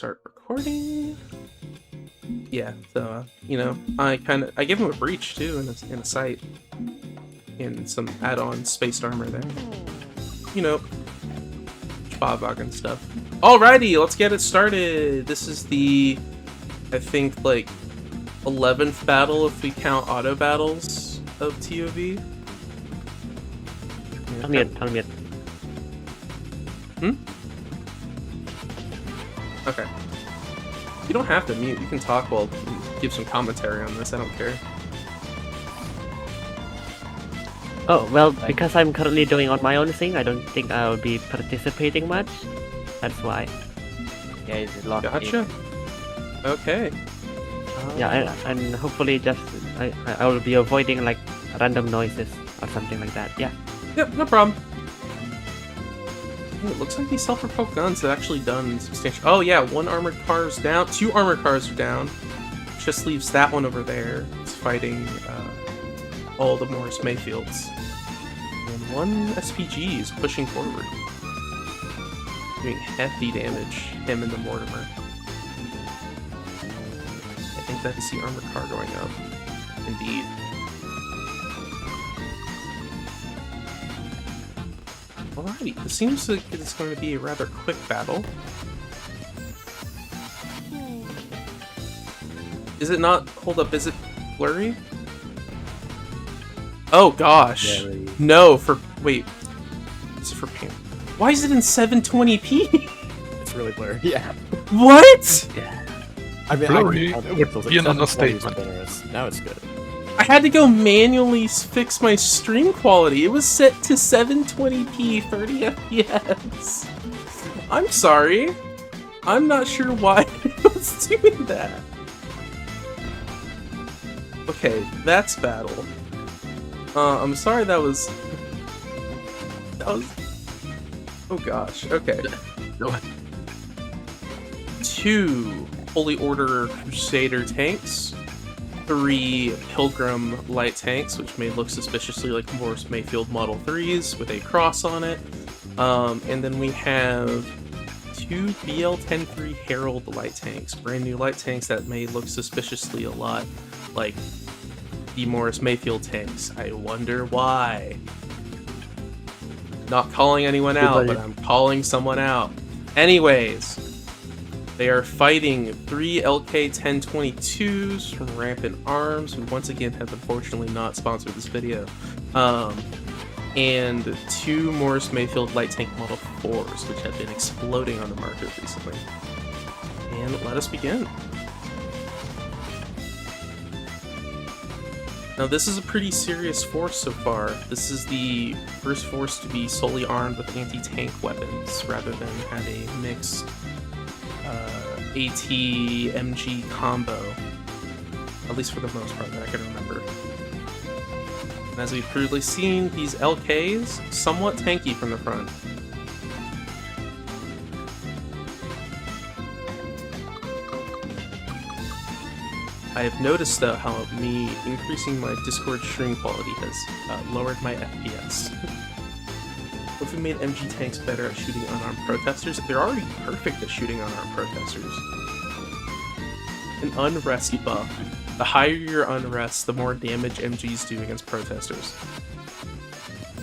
start recording. Yeah, so you know, I gave him a breach too in a sight, and some add-on spaced armor there. You know, Schwabwagen stuff. Alrighty, let's get it started. This is the, I think, like 11th battle if we count auto battles of ToV. Tell me it. Okay. You don't have to mute. You can talk while give some commentary on this. I don't care. Oh, well, because I'm currently doing on my own thing, I don't think I'll be participating much. That's why. Yeah, he's locked Gotcha. in. Okay. Yeah, and hopefully just I will be avoiding like random noises or something like that. Yeah. Yep, no problem. It looks like these self-propelled guns have actually done substantial. Oh yeah, one armored car's down. Two armored cars are down. Just leaves that one over there. It's fighting all the Morris Mayfields. And one SPG is pushing forward. Doing hefty damage, him and the Mortimer. I think that's the armored car going up. Indeed. Alrighty, it seems like it's going to be a rather quick battle. Is it not? Hold up, is it blurry? Oh gosh. Yeah, really. No, wait. Is it for paint? Why is it in 720p? It's really blurry. Yeah. What? Yeah. I mean, Blurry I would be an understatement. Now it's good. I had to go manually fix my stream quality. It was set to 720p 30 FPS. I'm sorry. I'm not sure why it was doing that. Okay, that's battle. I'm sorry that was... Oh gosh, okay. Two Holy Order Crusader tanks. 3 Pilgrim light tanks, which may look suspiciously like Morris Mayfield Model 3s with a cross on it. And then we have 2 BL-10-3 Herald light tanks, brand new light tanks that may look suspiciously a lot like the Morris Mayfield tanks. I wonder why. Not calling anyone out, but I'm calling someone out. Anyways, they are fighting 3 LK-1022s from Rampant Arms, who once again have unfortunately not sponsored this video, and 2 Morris Mayfield Light Tank Model 4s, which have been exploding on the market recently. And let us begin. Now this is a pretty serious force so far. This is the first force to be solely armed with anti-tank weapons, rather than have a mixed AT-MG combo, at least for the most part that I can remember. And as we've previously seen, these LKs, somewhat tanky from the front. I have noticed though how me increasing my Discord stream quality has lowered my FPS. What if we made MG tanks better at shooting unarmed protesters? They're already perfect at shooting unarmed protesters. An unrest buff. The higher your unrest, the more damage MGs do against protesters.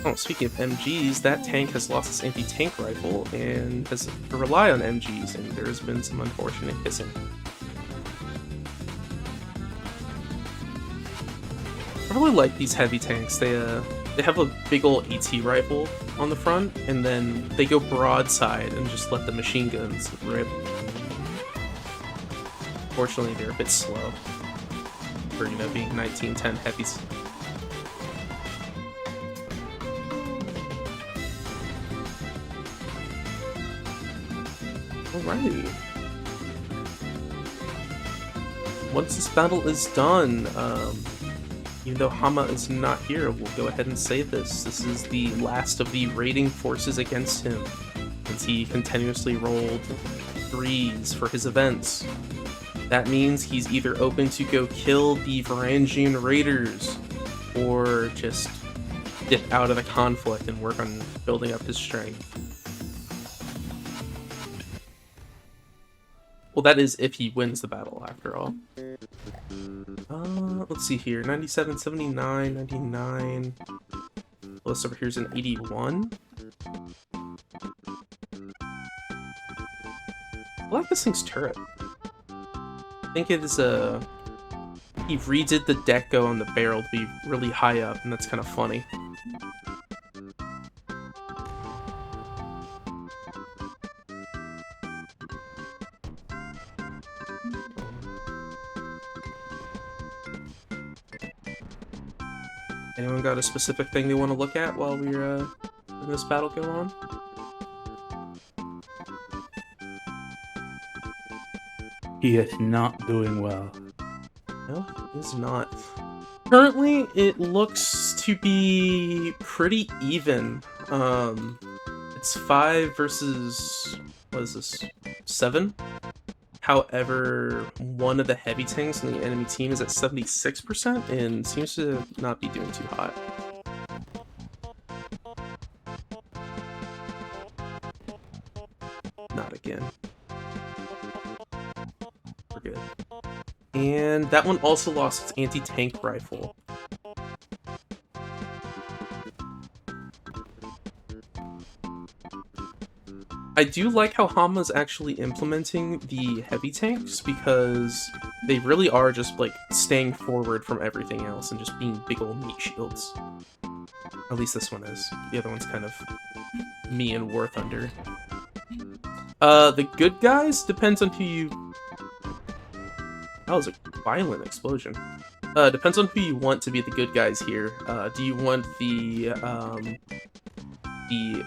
Oh, speaking of MGs, that tank has lost its anti-tank rifle and has to rely on MGs, and there has been some unfortunate hissing. I really like these heavy tanks. They have a big ol' AT rifle on the front, and then they go broadside and just let the machine guns rip. Fortunately, they're a bit slow for, you know, being 1910 heavies. Alrighty. Once this battle is done, even though Hama is not here, we'll go ahead and say this. This is the last of the raiding forces against him, since he continuously rolled 3s for his events. That means he's either open to go kill the Varangian raiders, or just dip out of the conflict and work on building up his strength. Well, that is if he wins the battle, after all. Let's see here. 97, 79, 99. List over here is an 81. I like this thing's turret. I think it is a... He redid the deco on the barrel to be really high up, and that's kind of funny. Anyone got a specific thing they want to look at while we're letting this battle go on? He is not doing well. No, he's not. Currently, it looks to be pretty even. It's 5 versus, what is this, 7? However, one of the heavy tanks in the enemy team is at 76% and seems to not be doing too hot. Not again. We're good. And that one also lost its anti-tank rifle. I do like how Hama's actually implementing the heavy tanks because they really are just like staying forward from everything else and just being big old meat shields. At least this one is. The other one's kind of me and War Thunder. The good guys depends on who you... That was a violent explosion. Depends on who you want to be the good guys here. Do you want the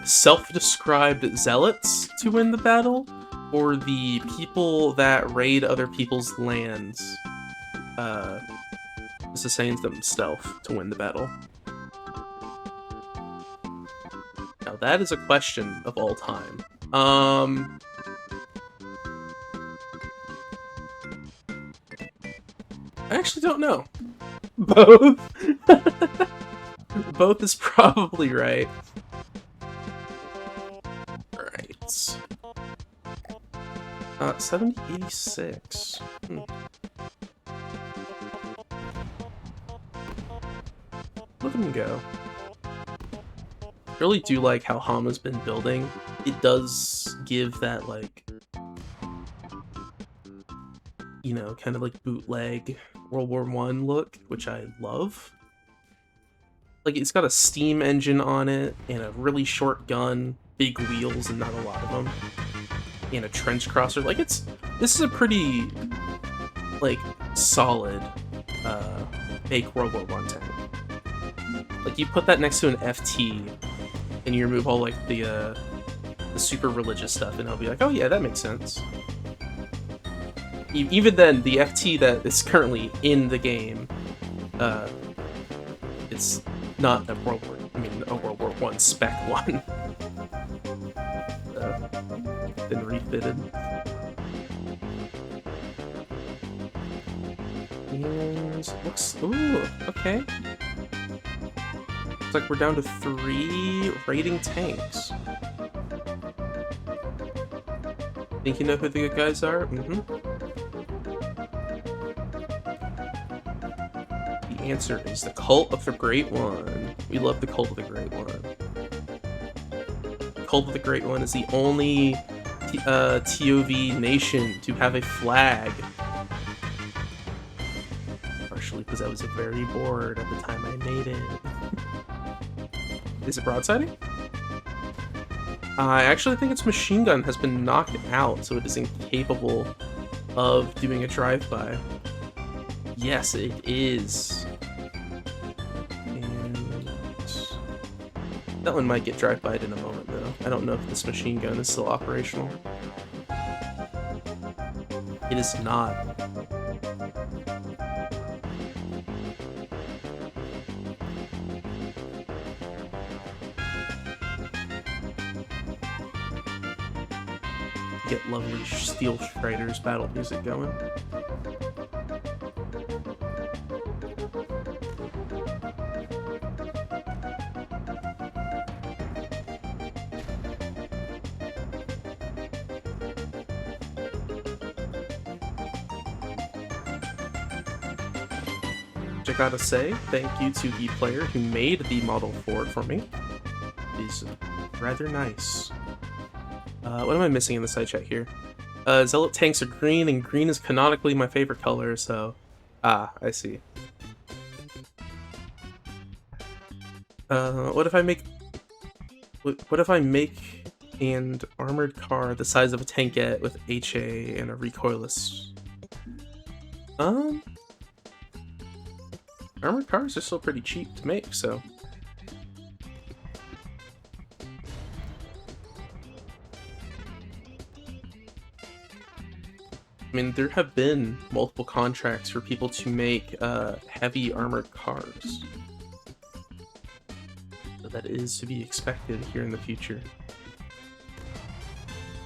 self-described zealots to win the battle, or the people that raid other people's lands, sustain them stealth to win the battle? Now that is a question of all time. I actually don't know. Both. Both is probably right. Alright. 7086. Look at him go. Really do like how Hama's been building. It does give that, like, you know, kind of like bootleg World War I look, which I love. Like, it's got a steam engine on it, and a really short gun, big wheels, and not a lot of them, and a trench crosser. Like, this is a pretty, like, solid, fake World War I tank. Like, you put that next to an FT, and you remove all, like, the super religious stuff, and I'll be like, oh yeah, that makes sense. Even then, the FT that is currently in the game, it's not a World War I spec one. Been refitted. And looks, ooh, okay. Looks like we're down to 3 raiding tanks. Think you know who the good guys are? The answer is the Cult of the Great One. We love the Cult of the Great One. The Cult of the Great One is the only ToV nation to have a flag. Partially because I was very bored at the time I made it. Is it broadsiding? I actually think its machine gun has been knocked out, so it is incapable of doing a drive-by. Yes, it is. And that one might get drive-byed in a moment, though. I don't know if this machine gun is still operational. It is not. Get lovely Steel Strider's battle music going. which I gotta say, thank you to ePlayer who made the Model 4 for me. It is rather nice. What am I missing in the side chat here? Zealot tanks are green, and green is canonically my favorite color, so... Ah, I see. What if I make an armored car the size of a tankette with HA and a recoilless? Armored cars are still pretty cheap to make, so... I mean, there have been multiple contracts for people to make heavy armored cars. So that is to be expected here in the future.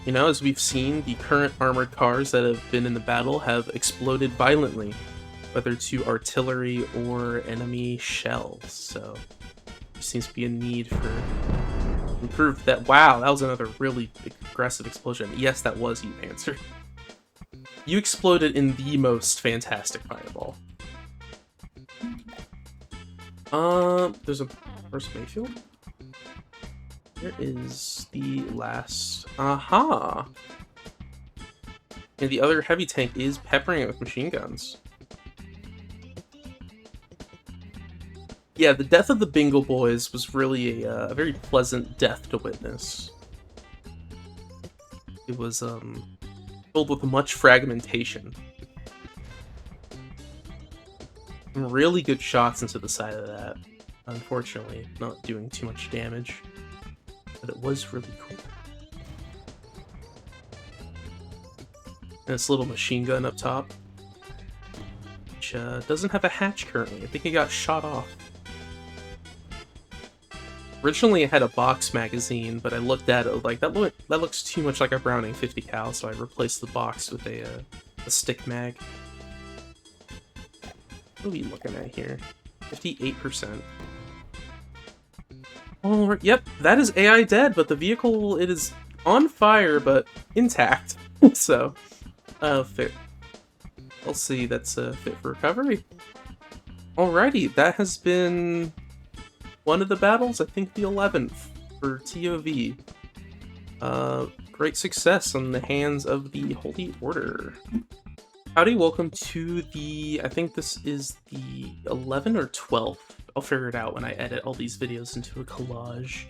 You know, as we've seen, the current armored cars that have been in the battle have exploded violently, whether to artillery or enemy shells, so there seems to be a need for improved that. Wow, that was another really aggressive explosion. Yes, that was you, Answer. You exploded in the most fantastic fireball. There's a first Mayfield. There is the last. Aha! And the other heavy tank is peppering it with machine guns. Yeah, the death of the Bingo Boys was really a very pleasant death to witness. It was filled with much fragmentation. Some really good shots into the side of that. Unfortunately, not doing too much damage. But it was really cool. And this little machine gun up top, which doesn't have a hatch currently. I think it got shot off. Originally, it had a box magazine, but I looked at it like that looks too much like a Browning 50 cal, so I replaced the box with a stick mag. What are we looking at here? 58%. Oh, yep, that is AI dead, but the vehicle, it is on fire, but intact. So, fit. We'll see, that's fit for recovery. Alrighty, that has been one of the battles, I think the 11th for ToV. Great success on the hands of the Holy Order. Howdy, welcome to the, I think this is the 11th or 12th. I'll figure it out when I edit all these videos into a collage.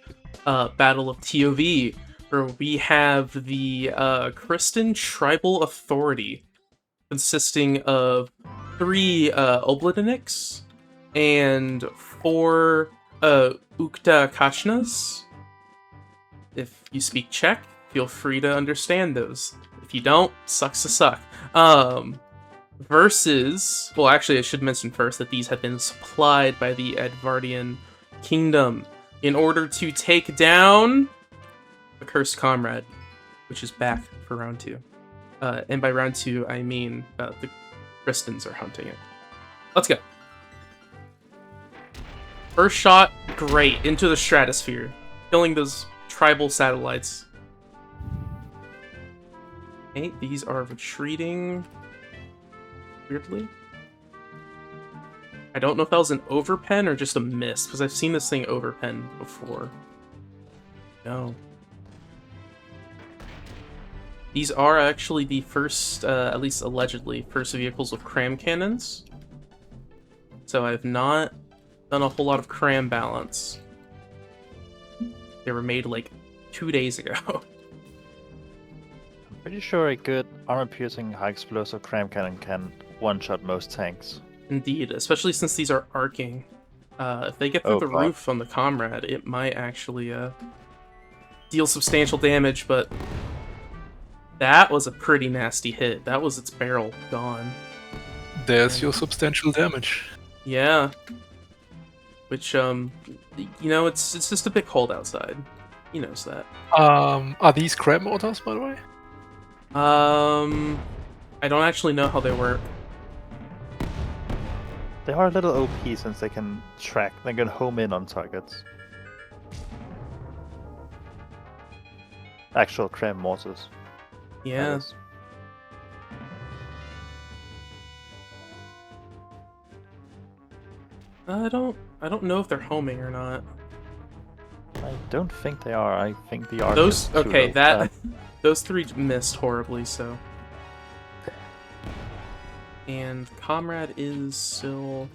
Battle of ToV, where we have the Kristen Tribal Authority, consisting of 3 Obladiniks and 4 Ukta Kachnas. If you speak Czech, feel free to understand those. If you don't, sucks to suck. Versus, well, actually, I should mention first that these have been supplied by the Edvardian Kingdom in order to take down the Cursed Comrade, which is back for round 2. And by round 2, I mean the Kristens are hunting it. Let's go. First shot, great, into the stratosphere, killing those tribal satellites. Okay, these are retreating weirdly. I don't know if that was an overpen or just a miss, because I've seen this thing overpen before. No. These are actually the first, at least allegedly, first vehicles with cram cannons. So I've not done a whole lot of cram balance. They were made like 2 days ago. Pretty sure a good armor-piercing high-explosive cram cannon can one-shot most tanks. Indeed, especially since these are arcing. If they get through the roof on the Comrade, it might actually deal substantial damage, but that was a pretty nasty hit. That was its barrel gone. There's your substantial damage. Yeah. Which, you know, it's just a bit cold outside. He knows that. Are these crab mortars, by the way? I don't actually know how they work. They are a little OP since they can track, they can home in on targets. Actual cram mortars. Yeah. I don't know if they're homing or not. I don't think they are. I think the arc Those is too okay, low. that those three missed horribly, so. And Comrade is still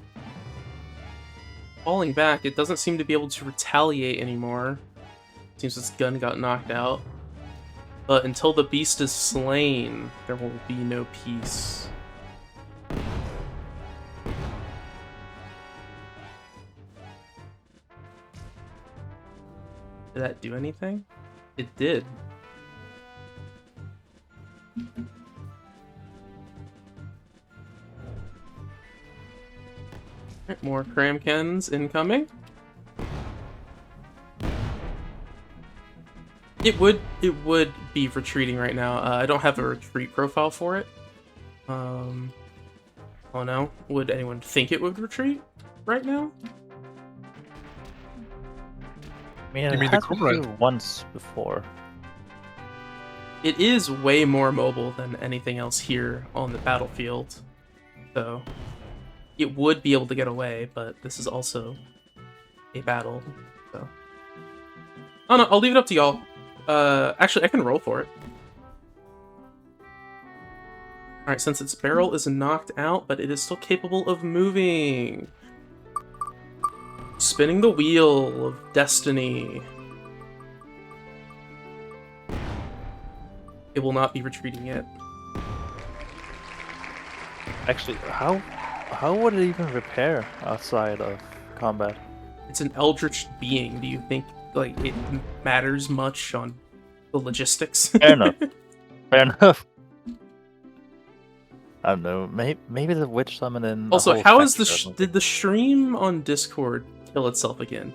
falling back. It doesn't seem to be able to retaliate anymore. Seems its gun got knocked out. But until the beast is slain, there will be no peace. Did that do anything? It did. Alright, more cram cannons incoming. It would be retreating right now. I don't have a retreat profile for it. Oh no. Would anyone think it would retreat right now? I mean, You it mean the has Comrade? retreated once before. It is way more mobile than anything else here on the battlefield. So it would be able to get away, but this is also a battle. So oh no, I'll leave it up to y'all. Actually, I can roll for it. Alright, since its barrel is knocked out, but it is still capable of moving. Spinning the wheel of destiny. It will not be retreating yet. Actually, how would it even repair outside of combat? It's an eldritch being. Do you think like it matters much on the logistics? Fair enough. Fair enough. I don't know. Maybe the witch summon in. Also, how is did the stream on Discord kill itself again?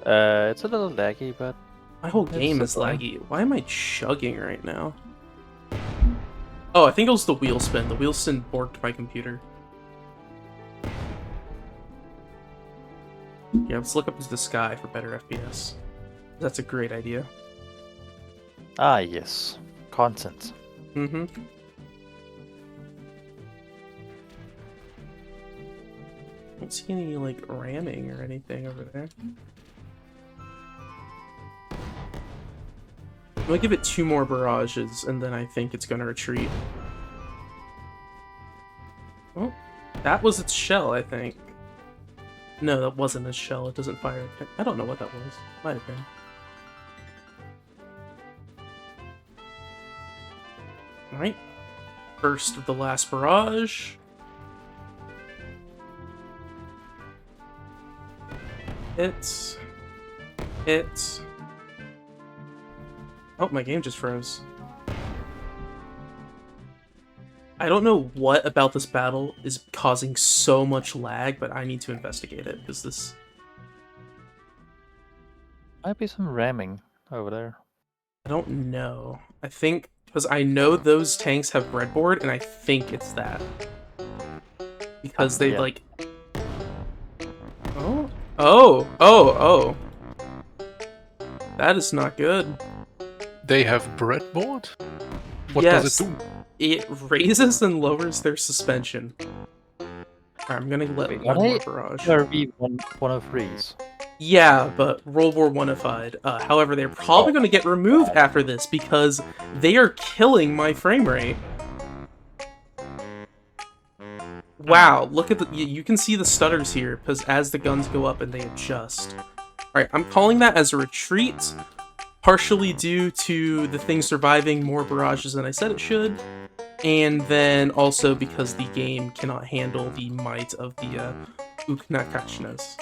It's a little laggy, but My whole It's game so is fun. laggy. Why am I chugging right now? Oh, I think it was the wheel spin. The wheel spin borked my computer. Yeah, let's look up into the sky for better FPS. That's a great idea. ah yes, content. Mm-hmm. Don't see any, like, ramming or anything over there. I'm gonna give it 2 more barrages, and then I think it's gonna retreat. Oh, that was its shell, I think. No, that wasn't its shell. It doesn't fire. I don't know what that was. Might have been. Alright. First of the last barrage. Hits. Hits. Oh, my game just froze. I don't know what about this battle is causing so much lag, but I need to investigate it, because this... Might be some ramming over there. I don't know. I think... Because I know those tanks have breadboard, and I think it's that. Because they, Yeah. like... Oh? Oh! Oh! Oh! That is not good. They have breadboard? What Yes. does it do? It raises and lowers their suspension. Alright, I'm gonna let Wait, one are more they- barrage. RV 103s. Yeah, but World War One-ified. However, they're probably going to get removed after this because they are killing my frame rate. Wow, look at the... You can see the stutters here because as the guns go up and they adjust. Alright, I'm calling that as a retreat, partially due to the thing surviving more barrages than I said it should, and then also because the game cannot handle the might of the Uknakachnas.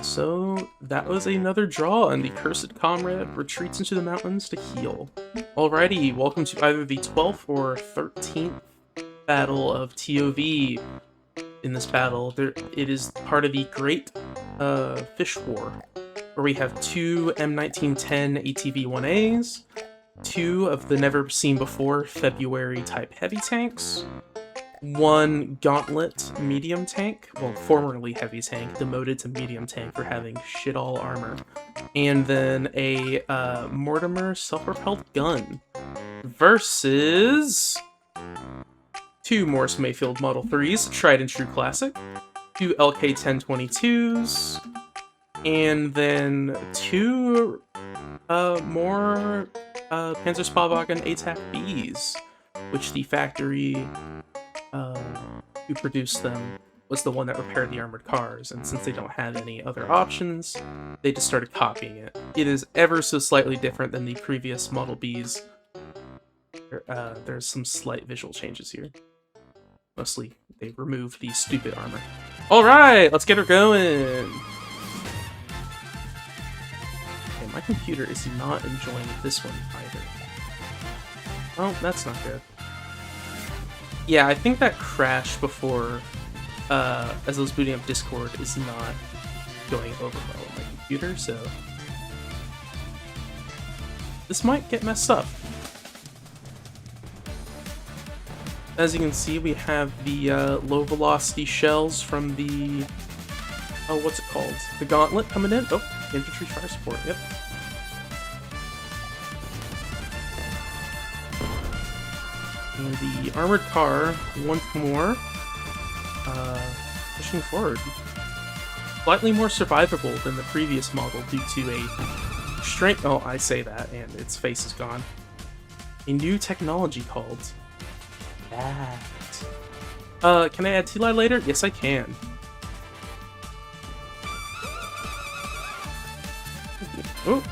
So that was another draw, and the Cursed Comrade retreats into the mountains to heal. Alrighty, welcome to either the 12th or 13th battle of ToV. In this battle, it is part of the Great Fish War, where we have 2 M1910 ATV-1As, 2 of the never-seen-before February type heavy tanks, 1 Gauntlet medium tank, well, formerly heavy tank, demoted to medium tank for having shit-all armor, and then a Mortimer self-propelled gun, versus 2 Morse Mayfield Model 3s, tried and true classic, 2 LK-1022s, and then 2 more Panzerspahwagen ATAC Bs, which the factory who produced them was the one that repaired the armored cars, and since they don't have any other options, they just started copying it. It is ever so slightly different than the previous Model Bs. There's some slight visual changes here. Mostly, they removed the stupid armor. Alright, let's get her going! Okay, my computer is not enjoying this one either. Oh, that's not good. Yeah, I think that crash before, as I was booting up Discord, is not going over well on my computer, so... this might get messed up. As you can see, we have the low-velocity shells from the... oh, what's it called? The Gauntlet coming in. Oh, infantry fire support, yep. And the armored car, once more, pushing forward. Slightly more survivable than the previous model due to a strength... oh, I say that, and its face is gone. A new technology called... that. Can I add T-Lie later? Yes, I can. Oh,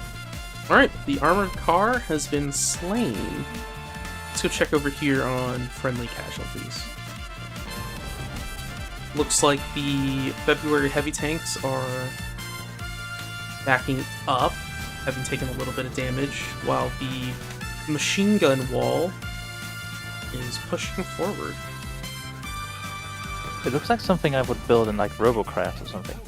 alright, the armored car has been slain. Let's go check over here on friendly casualties. Looks like the February heavy tanks are backing up, having taken a little bit of damage, while the machine gun wall is pushing forward. It looks like something I would build in like Robocraft or something.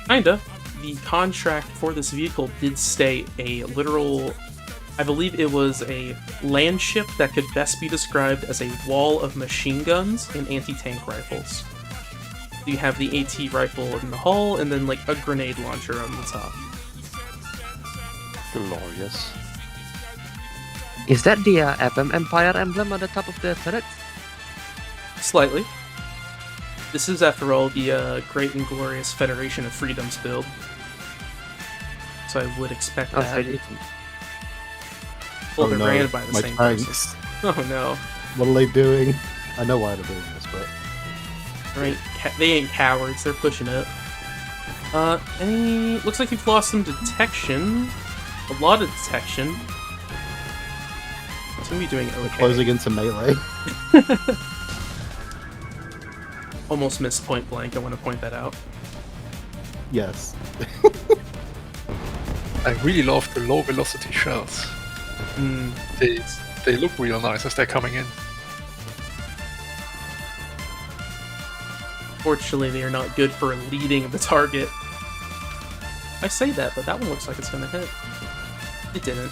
Kinda. The contract for this vehicle did state a literal... I believe it was a land ship that could best be described as a wall of machine guns and anti-tank rifles. You have the AT rifle in the hull, and then like a grenade launcher on the top. Glorious. Is that the FM Empire emblem on the top of the turret? Slightly. This is, after all, the Great and Glorious Federation of Freedoms build. So I would expect Oh, that. sorry. Well, they're ran by the my same tanks. person. Oh no. What are they doing? I know why they're doing this, but... They ain't cowards, they're pushing it. Looks like you've lost some detection. A lot of detection. It's gonna be doing okay. Closing into melee. Almost missed point blank, I want to point that out. Yes. I really love the low velocity shells. Mm. They look real nice as they're coming in. Fortunately, they are not good for leading the target. I say that, but that one looks like it's gonna hit. It didn't.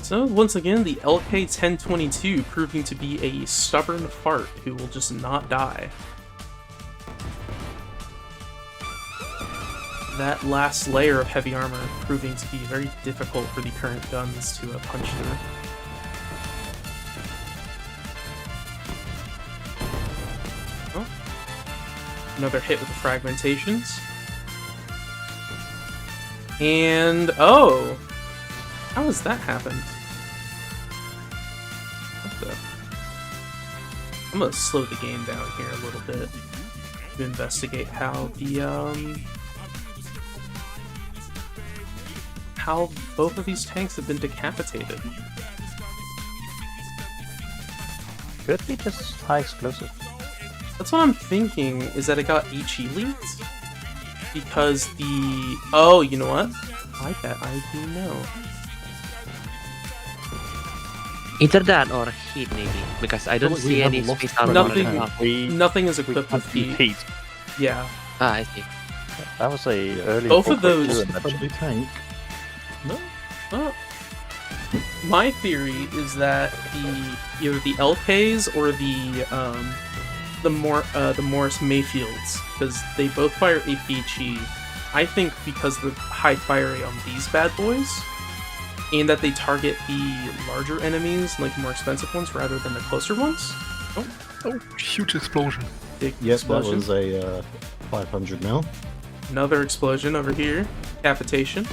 So, once again, the LK-1022 proving to be a stubborn fart who will just not die. That last layer of heavy armor proving to be very difficult for the current guns to punch through. Oh. Another hit with the fragmentations. And, oh! How has that happened? What the? I'm gonna slow the game down here a little bit to investigate how the, how both of these tanks have been decapitated. Could be just high explosive. That's what I'm thinking, is that it got HE leaked? Because the... oh, you know what? I bet I do know. Either that or heat, maybe, because I don't Well, we see have any lost space the armor. Nothing- Nothing is equipped with Heat. heat. Yeah. Ah, I see. That was a early. Both of 4.2 those- in that ship. Friendly tank. No. Well, my theory is that either the LKs or the Morris Mayfields, because they both fire APHE. I think because of the high fire rate on these bad boys, and that they target the larger enemies, like more expensive ones, rather than the closer ones. Oh, huge explosion. Big Yep, explosion. that was a 500 mil. Another explosion over here. Decapitation.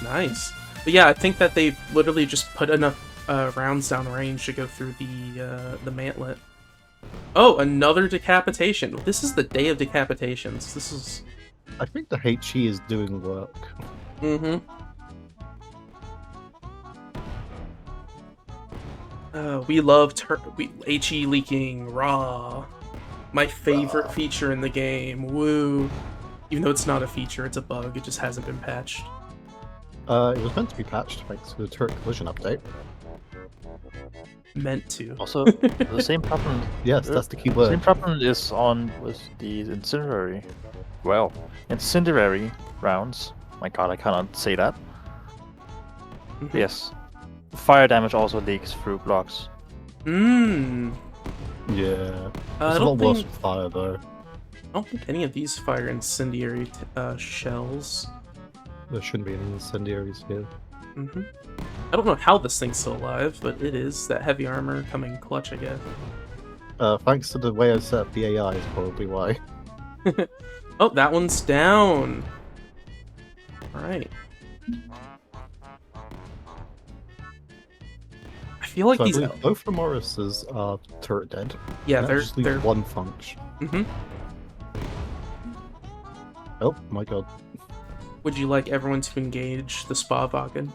Nice. But yeah, I think that they literally just put enough rounds down range to go through the mantlet. Oh, another decapitation. This is the day of decapitations. This is... I think the HE is doing work. Mm-hmm. We love HE leaking raw. My favorite feature in the game. Woo. Even though it's not a feature, it's a bug. It just hasn't been patched. It was meant to be patched thanks to the turret collision update. Meant to. Also, the same problem. Yes, that's the key Same word. problem is on with the incendiary. Well, incendiary rounds. My God, I cannot say that. Mhm. Yes, fire damage also leaks through blocks. Mmm. Yeah. I It's a lot don't worse think... with fire, though. I don't think any of these fire incendiary shells. There shouldn't be any incendiaries here. Mm-hmm. I don't know how this thing's still alive, but it is. That heavy armor coming clutch, I guess. Thanks to the way I set up the AI is probably why. Oh, that one's down. Alright. I feel like So I these... believe both the Morrises are turret dead. Yeah, That just leaves one function. Mm-hmm. Oh my god. Would you like everyone to engage the Spa Wagen?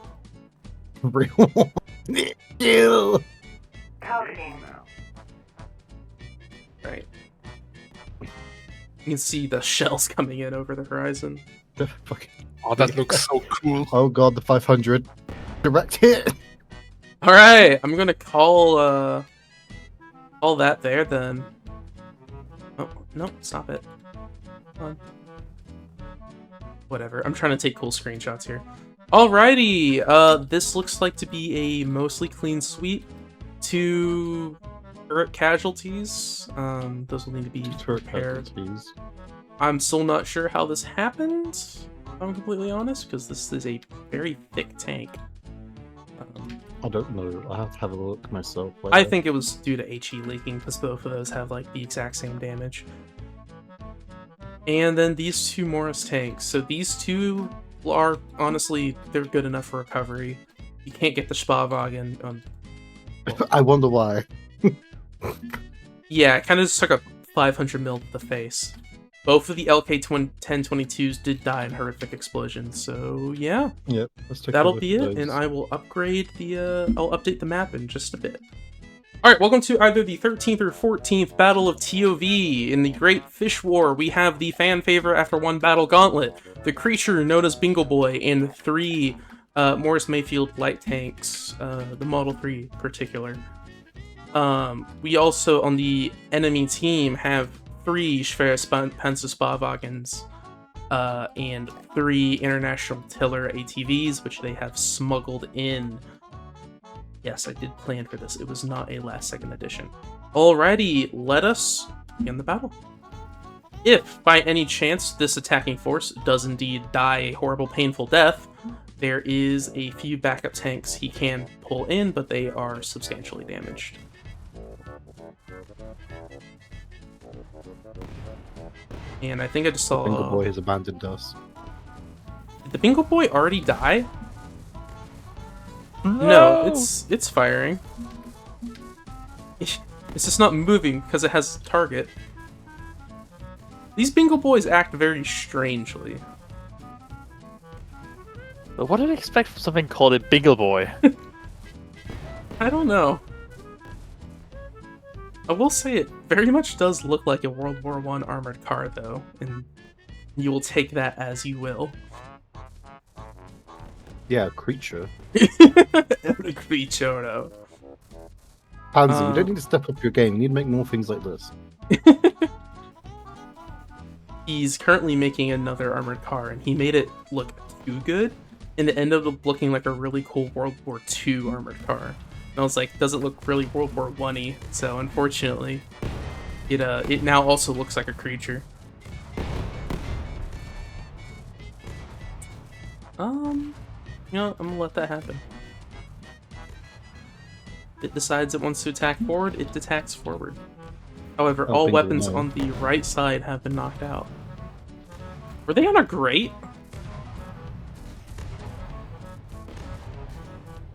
Real. Ew. Right. You can see the shells coming in over the horizon. The fucking... Oh, that looks so cool. Oh god, the 500. Direct hit! Alright, I'm gonna call that there then. Oh, no, stop it. Come on. Whatever, I'm trying to take cool screenshots here. Alrighty, this looks like to be a mostly clean sweep. 2 turret casualties. Those will need to be Turret repaired. casualties. I'm still not sure how this happened, if I'm completely honest, because this is a very thick tank. I don't know. I have to have a look myself. I later. think it was due to HE leaking, because both of those have like the exact same damage. And then these 2 Morris tanks. So these 2 are, honestly, they're good enough for recovery. You can't get the Spa-Wagen. I wonder why. Yeah, it kind of just took a 500 mil to the face. Both of the LK-1022s did die in horrific explosions, so yeah. Yep, let's take a That'll look be at it, those. and I will upgrade the, I'll update the map in just a bit. Alright, welcome to either the 13th or 14th Battle of ToV. In the Great Fish War, we have the fan favorite after one battle gauntlet, the creature known as Bingo Boy, and 3 Morris Mayfield light tanks, the Model 3 in particular. We also, on the enemy team, have 3 Schwere Panzerspa-Wagens, and 3 International Tiller ATVs, which they have smuggled in. Yes, I did plan for this. It was not a last-second addition. Alrighty, let us begin the battle. If, by any chance, this attacking force does indeed die a horrible, painful death, there is a few backup tanks he can pull in, but they are substantially damaged. And I think I just saw... Bingo Boy has abandoned us. Did the Bingo Boy already die? No, it's firing. It's just not moving because it has target. These Bingo Boys act very strangely. But what did I expect from something called a Bingo Boy? I don't know. I will say it very much does look like a World War I armored car, though, and you will take that as you will. Yeah, creature. Creature. Pansy, you don't need to step up your game. You need to make more things like this. He's currently making another armored car, and he made it look too good, and it ended up looking like a really cool World War II armored car. And I was like, does it look really World War I-y? So unfortunately, it now also looks like a creature. You know, I'm gonna let that happen. It decides it wants to attack forward, it attacks forward. However, Oh, all bingo, weapons no. on the right side have been knocked out. Were they on a grate?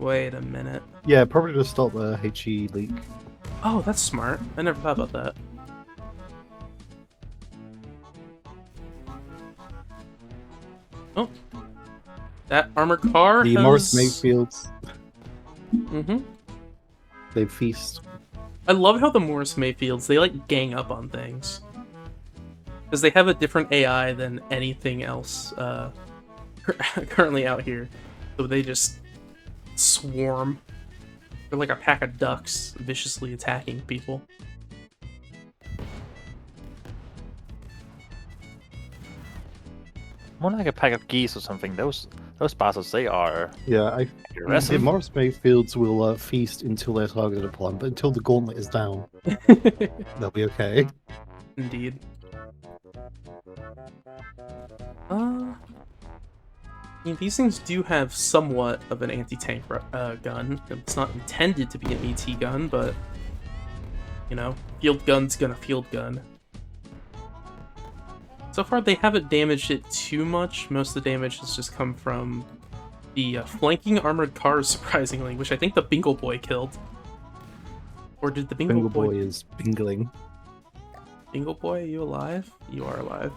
Wait a minute. Yeah, probably to stop the HE leak. Oh, that's smart. I never thought about that. Oh. That armored car The has... Morris Mayfields, Mm-hmm. they feast. I love how the Morris Mayfields, they like gang up on things. Because they have a different AI than anything else currently out here. So they just swarm. They're like a pack of ducks viciously attacking people. More like a pack of geese or something. Those bastards, they are Yeah, the aggressive. Morris Mayfields will feast until they're targeted upon, but until the gauntlet is down, they'll be okay. Indeed. I mean, these things do have somewhat of an anti-tank gun. It's not intended to be an AT gun, but, you know, field gun's gonna field gun. So far, they haven't damaged it too much. Most of the damage has just come from the flanking armored cars, surprisingly, which I think the Bingle Boy killed. Or did the Bingle Boy is bingling. Bingle Boy, are you alive? You are alive.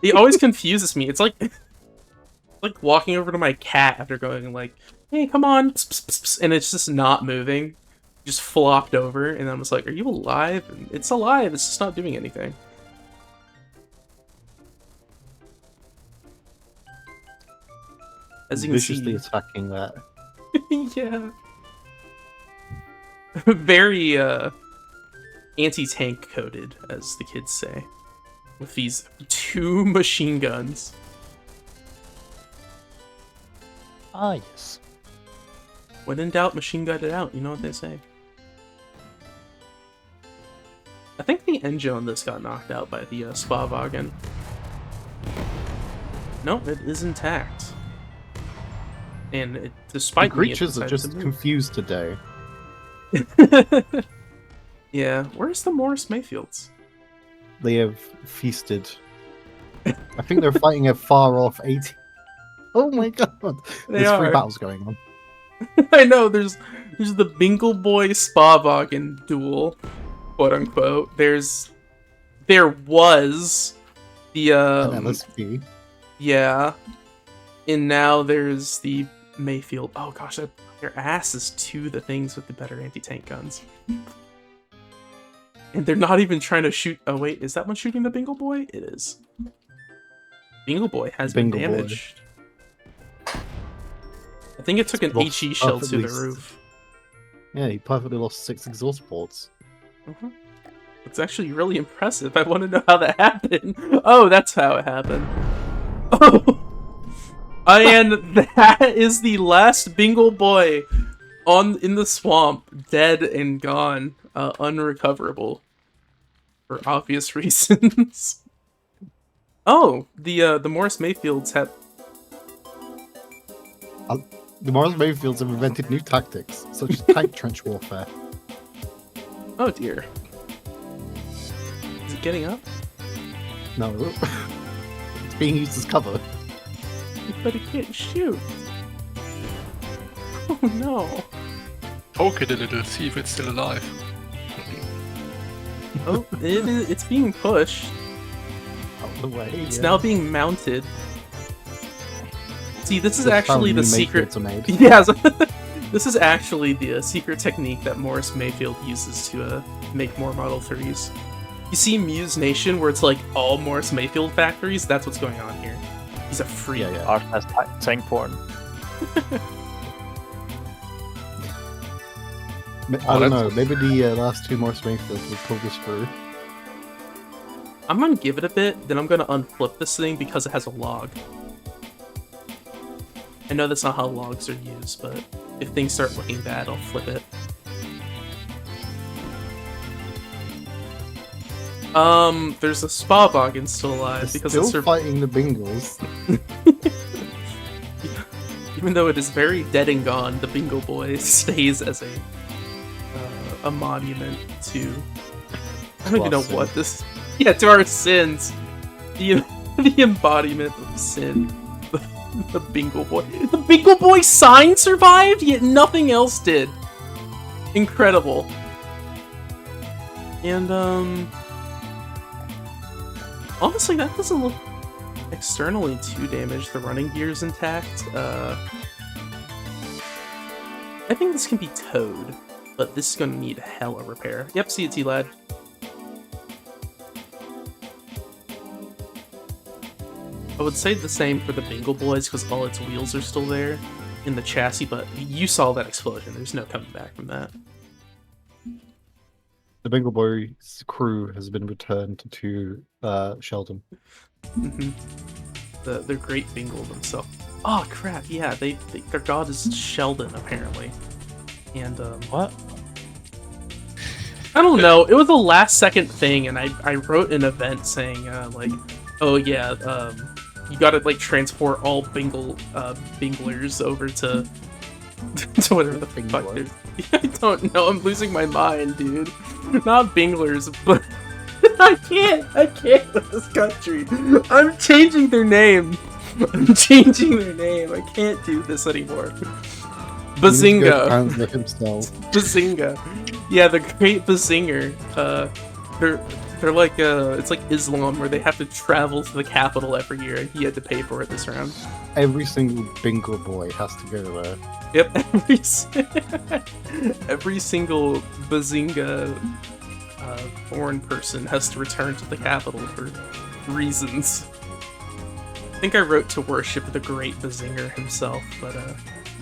He always confuses me. It's like walking over to my cat after going like, "Hey, come on," and it's just not moving. Just flopped over, and I'm just like, "Are you alive?" And it's alive. It's just not doing anything. As you can Viciously see, attacking that. yeah, very anti-tank coded, as the kids say, with these 2 machine guns. Ah, yes. When in doubt, machine gun it out. You know what they say. I think the engine on this got knocked out by the Spavagen. No, it is intact. And it, The despite me, it creatures are decided just to move. confused today. Yeah, where's the Morris Mayfields? They have feasted. I think they're fighting a far off 80. Oh my god! They There's 3 are. battles going on. I know, there's the Bingle Boy Spavagen duel, quote unquote. There was the And LSP. yeah, and now there's the Mayfield. Oh gosh, their ass is to the things with the better anti-tank guns. And they're not even trying to shoot. Oh wait, is that one shooting the Bingle Boy? It is. Bingle Boy has Bingle been Boy. damaged. I think it took an Lost HE shell to perfectly the roof. Yeah, he perfectly lost 6 exhaust ports. It's actually really impressive. I want to know how that happened. Oh, that's how it happened. Oh! And that is the last Bingle Boy in the swamp, dead and gone, unrecoverable, for obvious reasons. Oh, the Morris Mayfields have. The Morris Mayfields have invented new tactics, such as tank trench warfare. Oh dear. Is it getting up? No, it's being used as cover. But it can't shoot. Oh no. Poke it a little, see if it's still alive. Oh, it's being pushed. Out of the way. It's now being mounted. See, this is That's how actually the new secret. Mayfields are made. Yes, this is actually the secret technique that Morris Mayfield uses to make more Model 3s. You see Muse Nation, where it's like all Morris Mayfield factories? That's what's going on here. He's a freak. Yeah, yeah. Art has tank porn. I don't know, that's- maybe the last 2 Morris Mayfields will pull this through. I'm gonna give it a bit, then I'm gonna unflip this thing because it has a log. I know that's not how logs are used, but if things start looking bad, I'll flip it. There's a Spavagen still alive They're because still it's fighting the Bingles. Even though it is very dead and gone, the Bingo Boy stays as a monument to... I don't even know what this... Yeah, to our sins. The embodiment of sin. The Bingo Boy. The Bingo Boy sign survived, yet nothing else did. Incredible. And, honestly, that doesn't look externally too damaged. The running gear's intact. I think this can be towed, but this is gonna need hella repair. Yep, see it, T-Lad. I would say the same for the Bingo Boys, because all its wheels are still there in the chassis, but you saw that explosion. There's no coming back from that. The Bingo Boy's crew has been returned to Sheldon. Mm-hmm. The great Bingo themselves. Oh crap! Yeah, their god is Sheldon apparently, and What? I don't know. It was a last second thing, and I wrote an event saying like, oh yeah, you gotta like transport all Binglers over to to whatever the fuck they're... I don't know. I'm losing my mind, dude. Not Binglers, but I can't with this country. I'm changing their name. I can't do this anymore. Bazinga. Bazinga. Yeah, the great Bazinger. They're like it's like Islam, where they have to travel to the capital every year, and he had to pay for it this round. Every single Bingo Boy has to go there. Yep, every single Bazinga foreign person has to return to the capital for reasons. I think I wrote to worship the great Bazinger himself, but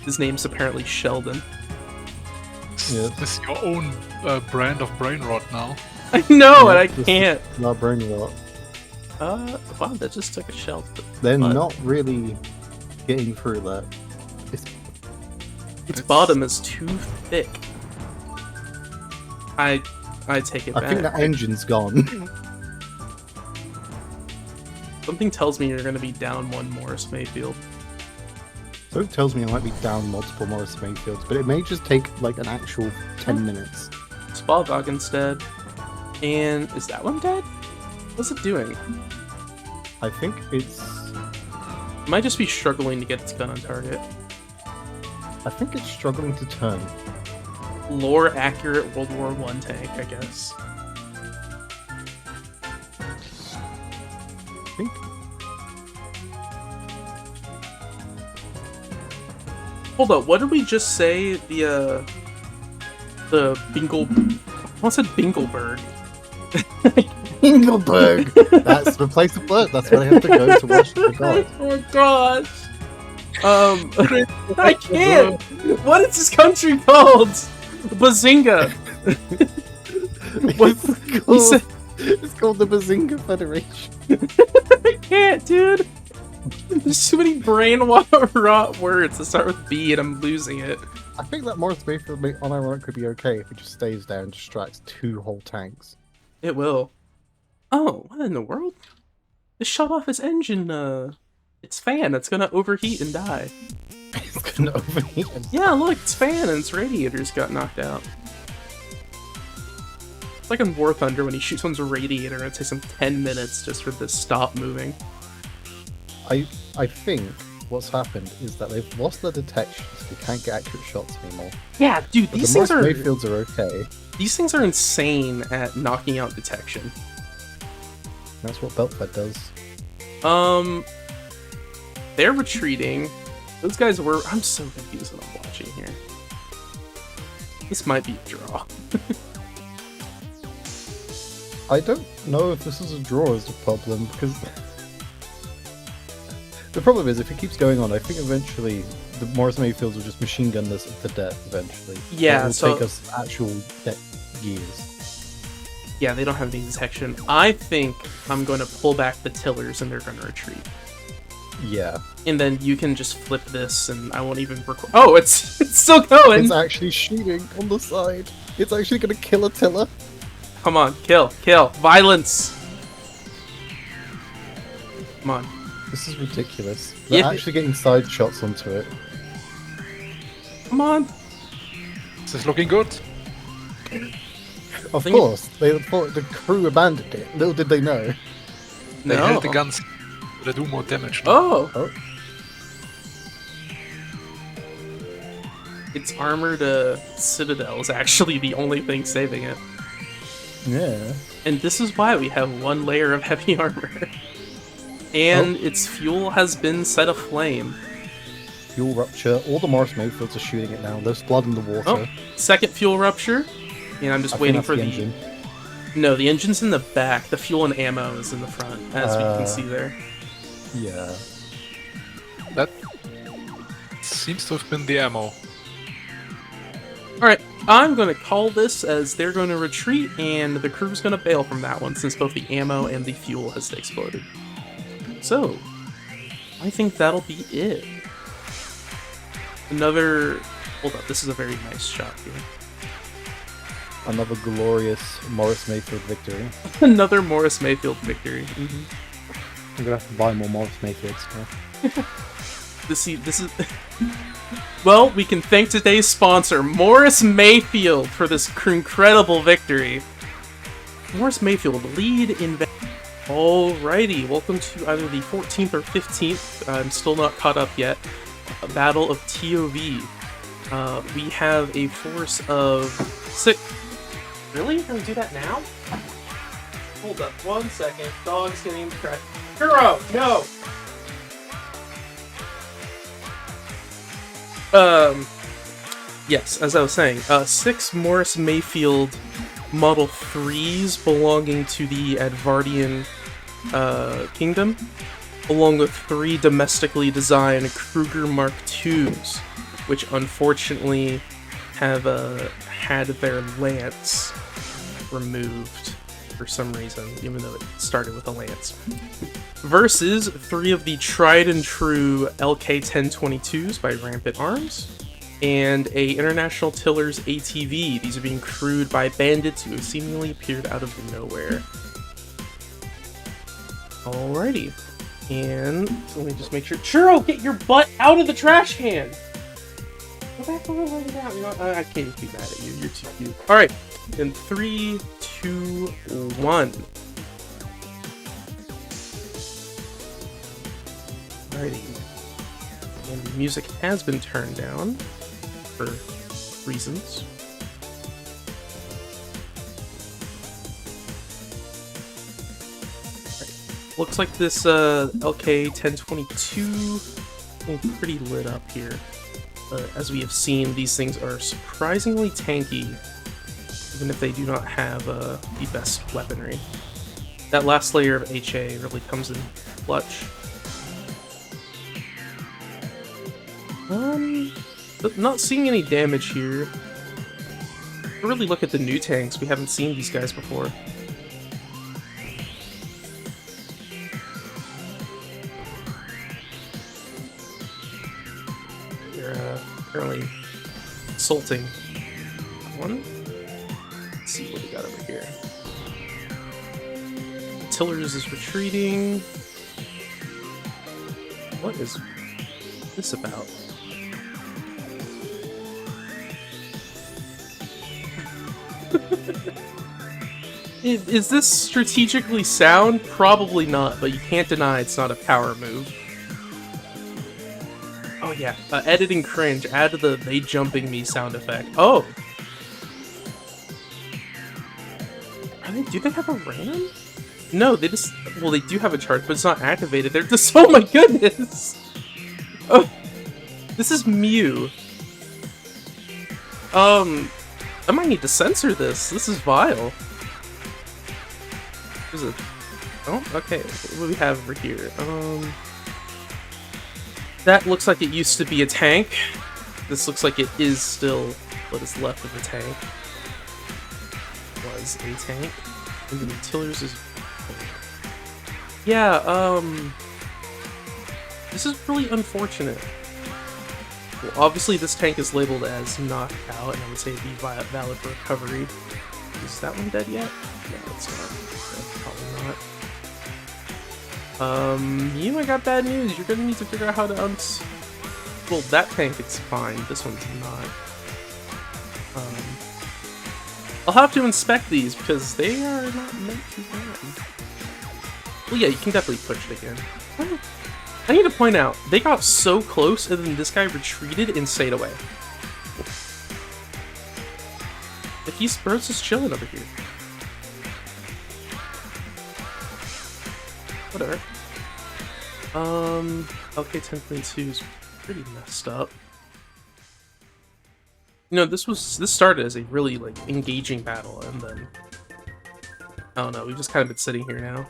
his name's apparently Sheldon. Yes. This is your own brand of brain rot now. I know, Yeah, and I this is can't. Not brain rot. Wow, that just took a shell. They're not really getting through that. Its bottom is too thick. I take it back. I think that engine's gone. Something tells me you're going to be down one Morris Mayfield. So it tells me I might be down multiple Morris Mayfields, but it may just take like an actual 10 minutes. Spa Dog instead. And is that one dead? What's it doing? I think it's... It might just be struggling to get its gun on target. I think it's struggling to turn. Lore accurate World War I tank, I guess. I think... Hold up, what did we just say? The Bingle... I almost said Bingleberg. Engelberg! That's the place of birth. That's where I have to go to worship the god. Oh gosh! I can't! What is this country called? Bazinga! What? It's called the Bazinga Federation. I can't, dude! There's too many brain rot words that start with B and I'm losing it. I think that Morris Mayfield unironic could be okay if it just stays there and distracts 2 whole tanks. It will. Oh, what in the world? It shut off its engine, its fan. It's gonna overheat and die. It's gonna overheat. Yeah, look, its fan and its radiators got knocked out. It's like in War Thunder when he shoots one's radiator and it takes him 10 minutes just for this to stop moving. I think what's happened is that they've lost their detection, so they can't get accurate shots anymore. Yeah, dude, But these the things are... Morris Mayfields are okay. These things are insane at knocking out detection. That's what Beltfed does. They're retreating. Those guys were... I'm so confused what I'm watching here. This might be a draw. I don't know if this is a draw is the problem, because... The problem is, if it keeps going on, I think eventually the Morris Mayfields will just machine gun this to death eventually. Yeah, It will so... take us actual years. Yeah, they don't have any detection. I think I'm going to pull back the tillers and they're going to retreat. Yeah. And then you can just flip this and I won't even record. Oh, it's still going! It's actually shooting on the side. It's actually going to kill a tiller. Come on, kill. Violence! Come on. This is ridiculous. They're Yeah. actually getting side shots onto it. Come on. This is looking good. Of Thing- course, they thought the crew abandoned it. Little did they know. They No. held the guns. They do more damage now. Oh. Its armored citadel is actually the only thing saving it. Yeah. And this is why we have one layer of heavy armor. And its fuel has been set aflame. Fuel rupture. All the Morris Mayfields are shooting it now. There's blood in the water. Oh, second fuel rupture. And I'm just I think waiting that's for the engine. No, the engine's in the back. The fuel and ammo is in the front, as we can see there. Yeah. That seems to have been the ammo. Alright, I'm going to call this as they're going to retreat, and the crew's going to bail from that one, since both the ammo and the fuel has exploded. So, I think that'll be it. Another... Hold up, this is a very nice shot here. Another glorious Morris Mayfield victory. Another Morris Mayfield victory. I'm gonna have to buy more Morris Mayfields now. This is... Well, we can thank today's sponsor, Morris Mayfield, for this incredible victory. Morris Mayfield, lead in... Alrighty, welcome to either the 14th or 15th, I'm still not caught up yet, Battle of ToV. We have a force of 6... Really? Can we do that now? Hold up, 1 second. Dog's getting trapped. Hero, no! Yes, as I was saying, 6 Morris Mayfield Model 3s belonging to the Advardian Kingdom, along with 3 domestically designed Kruger Mark IIs, which unfortunately have had their lance removed for some reason, even though it started with a lance. Versus 3 of the tried and true LK-1022s by Rampant Arms, and a International Tillers ATV. These are being crewed by bandits who have seemingly appeared out of nowhere. Alrighty. And let me just make sure. Churro, get your butt out of the trash can! Go back over and lay it down. You know, I can't be mad at you. You're too cute. Alright. In 3, 2, 1. Alrighty. And the music has been turned down for reasons. Alright. Looks like this LK-1022 is pretty lit up here. As we have seen, these things are surprisingly tanky, even if they do not have the best weaponry. That last layer of HA really comes in clutch. But not seeing any damage here. Really look at the new tanks. We haven't seen these guys before. They're apparently assaulting one. Let's see what we got over here. Tillers is retreating. What is this about? Is this strategically sound? Probably not, but you can't deny it's not a power move. Oh yeah, editing cringe, add the they jumping me sound effect. Oh! Do they have a ram? No, they just... Well, they do have a charge, but it's not activated. They're just... Oh my goodness! Oh, this is Mew. I might need to censor this. This is vile. What is it? Oh, okay. What do we have over here? That looks like it used to be a tank. This looks like it is still what is left of the tank. Was a tank. And then the Tillers is... Yeah, this is really unfortunate. Well, obviously this tank is labeled as knocked out, and I would say it'd be valid for recovery. Is that one dead yet? No, it's not. Probably not. You, I got bad news. You're gonna need to figure out how to Well, that tank is fine. This one's not. I'll have to inspect these because they are not meant to run. Well, yeah, you can definitely push it again. I need to point out, they got so close and then this guy retreated and stayed away. Like, Bro's just chilling over here. Whatever. LK 10.2 is pretty messed up. You know, this started as a really, like, engaging battle, and then... I don't know, we've just kind of been sitting here now.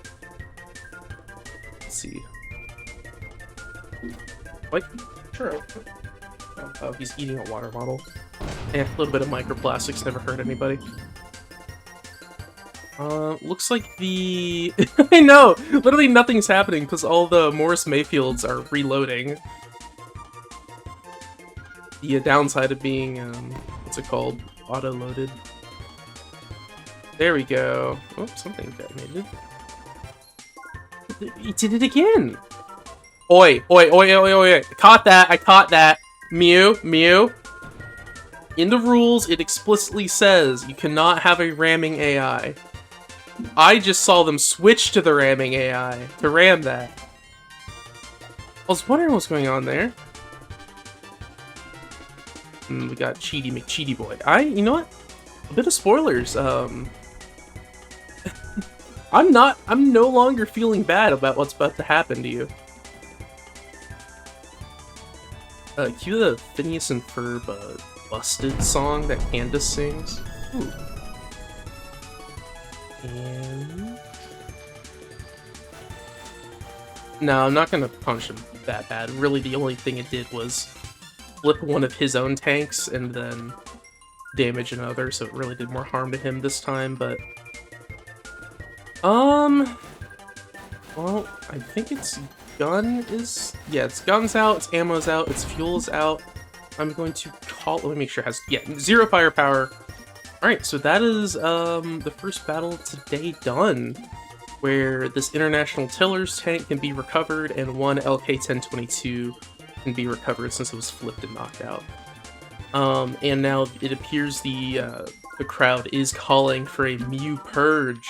Let's see. What? Sure. Oh, he's eating a water bottle. Yeah, a little bit of microplastics never hurt anybody. Looks like the... I know! Literally nothing's happening because all the Morris Mayfields are reloading. The downside of being, what's it called? Auto-loaded. There we go. Oh, something detonated. He did it again! Oi! Oi, oi, oi, oi, oi! I caught that! I caught that! Mew, Mew! In the rules, it explicitly says you cannot have a ramming AI. I just saw them switch to the ramming AI to ram that. I was wondering what's going on there. We got Cheaty McCheaty Boy. You know what? A bit of spoilers. I'm no longer feeling bad about what's about to happen to you. Cue the Phineas and Ferb Busted song that Candace sings. Ooh. And... No, I'm not gonna punch him that bad. Really, the only thing it did was flip one of his own tanks and then damage another, so it really did more harm to him this time, but... Well, I think its gun is... Yeah, its gun's out, its ammo's out, its fuel's out. I'm going to call... Let me make sure it has... Yeah, 0 firepower. Alright, so that is the first battle today done, where this International Tiller's tank can be recovered and one LK-1022 can be recovered since it was flipped and knocked out. And now it appears the crowd is calling for a Mew Purge,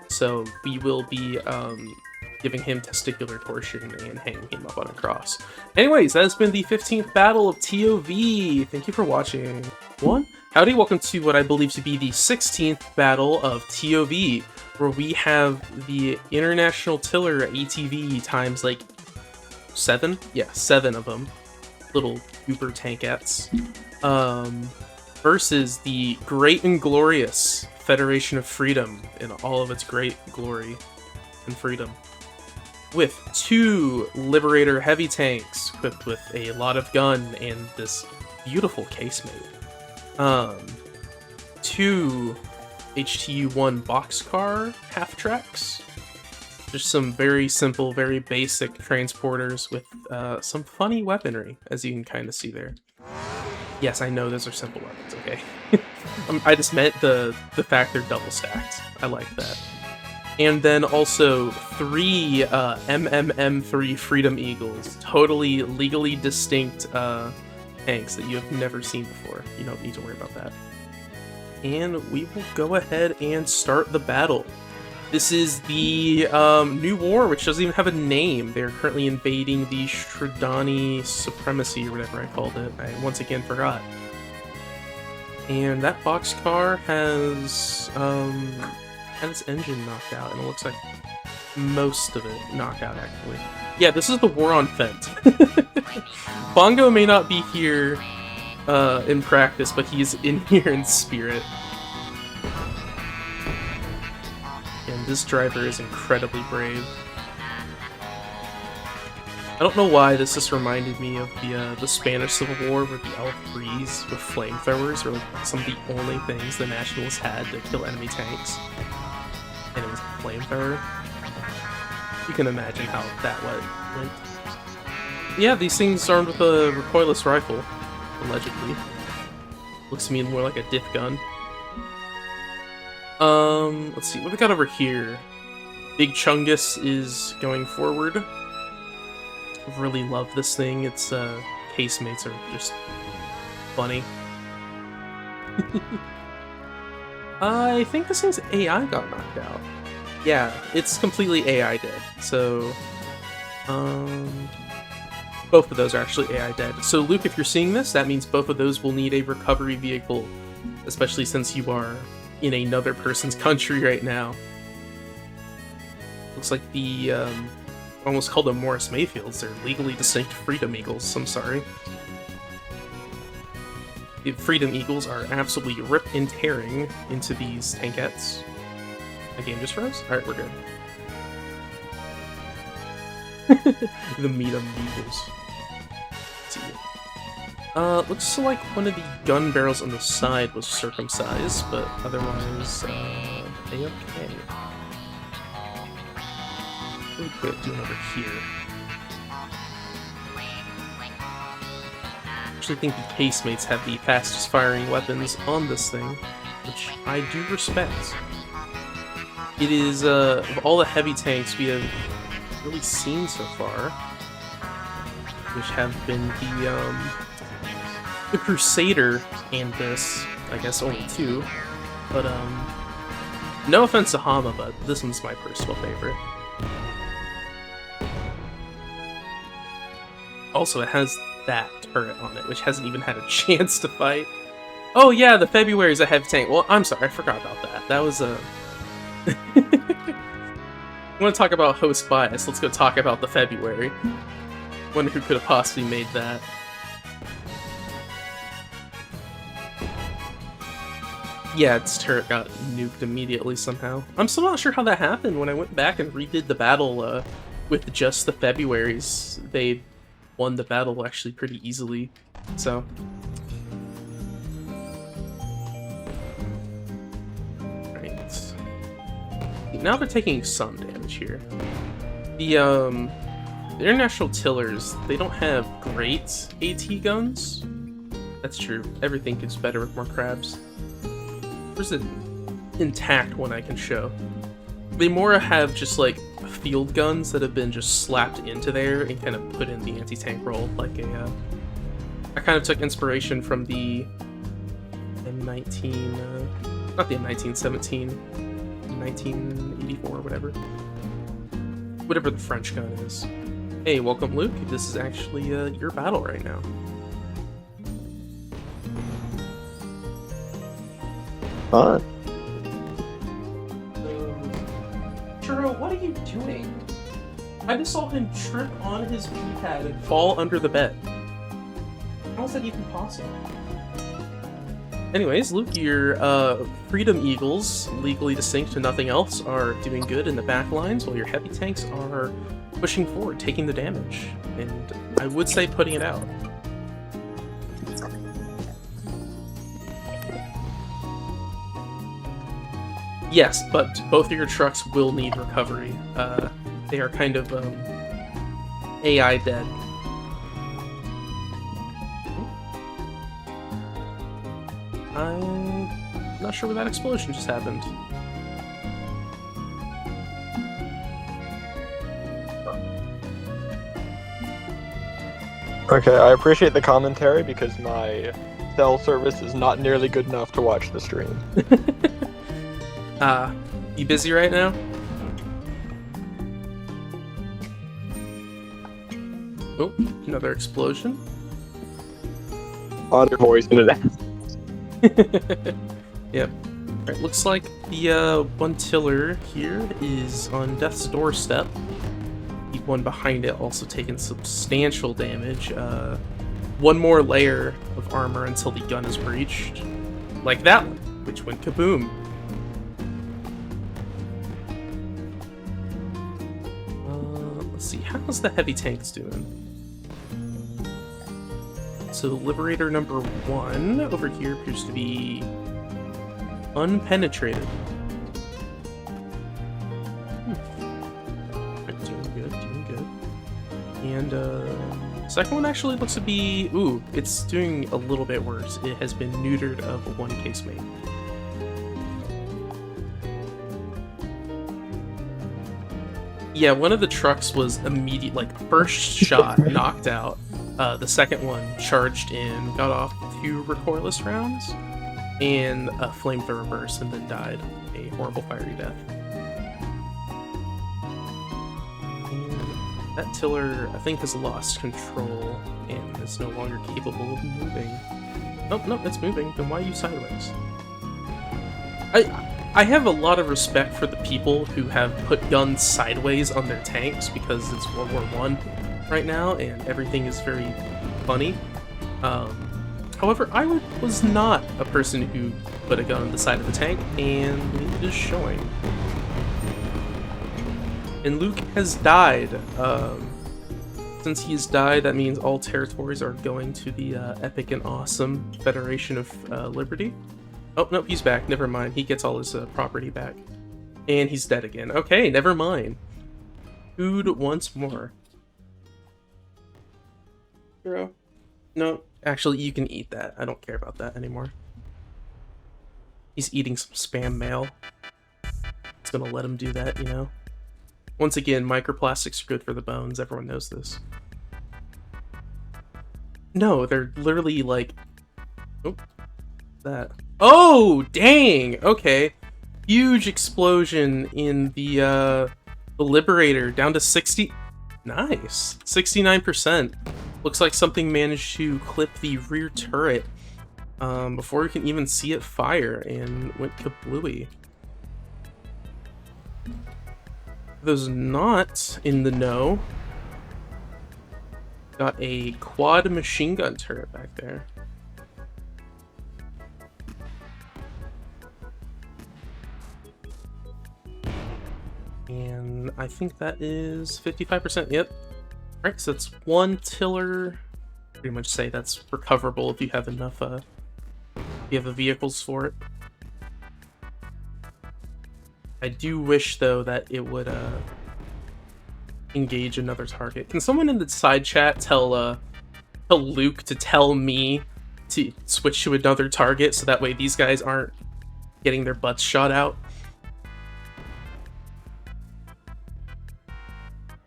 so we will be giving him testicular torsion and hanging him up on a cross. Anyways, that has been the 15th battle of ToV. Thank you for watching. Howdy, welcome to what I believe to be the 16th battle of ToV, where we have the International Tiller ATV times like 7? Yeah, 7 of them. Little uber tankettes. Versus the Great and Glorious Federation of Freedom in all of its great glory and freedom. With 2 Liberator heavy tanks equipped with a lot of gun and this beautiful casemate. 2 HTU-1 boxcar half-tracks. Just some very simple, very basic transporters with some funny weaponry, as you can kind of see there. Yes, I know those are simple weapons, okay? I just meant the fact they're double stacked. I like that. And then also 3 MMM3 Freedom Eagles, totally legally distinct tanks that you have never seen before. You don't need to worry about that. And we will go ahead and start the battle. This is the new war, which doesn't even have a name. They're currently invading the Stradani Supremacy, or whatever I called it. I once again forgot. And that boxcar has had its engine knocked out, and it looks like most of it knocked out, actually. Yeah, this is the war on Fent. Bongo may not be here in practice, but he's in here in spirit. And this driver is incredibly brave. I don't know why this just reminded me of the Spanish Civil War, where the L3s with flamethrowers were like some of the only things the Nationalists had to kill enemy tanks. And it was a flamethrower. You can imagine how that went. Yeah, these things are armed with a recoilless rifle, allegedly. Looks to me more like a diff gun. Let's see, what we got over here? Big Chungus is going forward. I really love this thing. It's casemates are just funny. I think this thing's AI got knocked out. Yeah, it's completely AI dead. So, both of those are actually AI dead. So Luke, if you're seeing this, that means both of those will need a recovery vehicle, especially since you are in another person's country right now. Looks like the, almost called them Morris Mayfields. They're legally distinct Freedom Eagles. I'm sorry. The Freedom Eagles are absolutely rip and tearing into these tankettes. The game just froze? Alright, we're good. The meat of Eagles. Let's see. Looks like one of the gun barrels on the side was circumcised, but otherwise, A-okay. What are we doing over here? I actually think the casemates have the fastest firing weapons on this thing, which I do respect. It is, of all the heavy tanks we have really seen so far, which have been the Crusader and this, I guess only two, but no offense to Hama, but this one's my personal favorite. Also, it has that turret on it, which hasn't even had a chance to fight. Oh yeah, the February is a heavy tank. Well, I'm sorry, I forgot about that. That was a... I want to talk about host bias. Let's go talk about the February. Wonder who could have possibly made that. Yeah, its turret got nuked immediately somehow. I'm still not sure how that happened. When I went back and redid the battle with just the Februaries, they won the battle actually pretty easily. So... now they're taking some damage here. The international tillers, they don't have great AT guns. That's true. Everything gets better with more crabs. There's an intact one I can show. They more have just like field guns that have been just slapped into there and kind of put in the anti-tank role, like a. I kind of took inspiration from the M19, not the M19, 1984, whatever the French gun is. Hey, welcome Luke. This is actually your battle right now. Fun. Churro, what are you doing? I just saw him trip on his pad and fall under the bed. How is that even possible? Anyways, Luke, your Freedom Eagles, legally distinct to nothing else, are doing good in the back lines, while your heavy tanks are pushing forward, taking the damage, and I would say putting it out. Yes, but both of your trucks will need recovery. They are kind of AI dead. I'm not sure where that explosion just happened. Okay, I appreciate the commentary because my cell service is not nearly good enough to watch the stream. You busy right now? Oh, another explosion. Odd voice into that. Yep. Alright, looks like the one tiller here is on death's doorstep. The one behind it also taking substantial damage. One more layer of armor until the gun is breached. Like that one, which went kaboom. Let's see, how's the heavy tanks doing? So Liberator number 1 over here appears to be unpenetrated. Right, doing good, doing good. And second one actually looks to be, ooh, it's doing a little bit worse. It has been neutered of one casemate. Yeah, one of the trucks was immediate, like first shot knocked out. The second one charged in, got off 2 recoilless rounds, and a flamethrower burst, and then died a horrible fiery death. And that tiller, I think, has lost control and is no longer capable of moving. Nope, it's moving. Then why are you sideways? I have a lot of respect for the people who have put guns sideways on their tanks because it's World War I right now and everything is very funny. However, I was not a person who put a gun on the side of the tank, and it is showing. And Luke has died. Since he has died, that means all territories are going to the epic and awesome Federation of Liberty. Oh, no, he's back. Never mind. He gets all his property back. And he's dead again. Okay, never mind. Food once more. Hero? No, actually, you can eat that. I don't care about that anymore. He's eating some spam mail. It's gonna let him do that, you know? Once again, microplastics are good for the bones. Everyone knows this. No, they're literally like... Oh, that. Oh, dang! Okay. Huge explosion in the Liberator, down to 60... Nice. 69%. Looks like something managed to clip the rear turret before you can even see it fire, and went kablooey. Those not in the know, got a quad machine gun turret back there. And I think that is 55%. Yep. Alright, so that's 1 tiller. Pretty much say that's recoverable if you have enough, if you have the vehicles for it. I do wish, though, that it would, engage another target. Can someone in the side chat tell Luke to tell me to switch to another target so that way these guys aren't getting their butts shot out?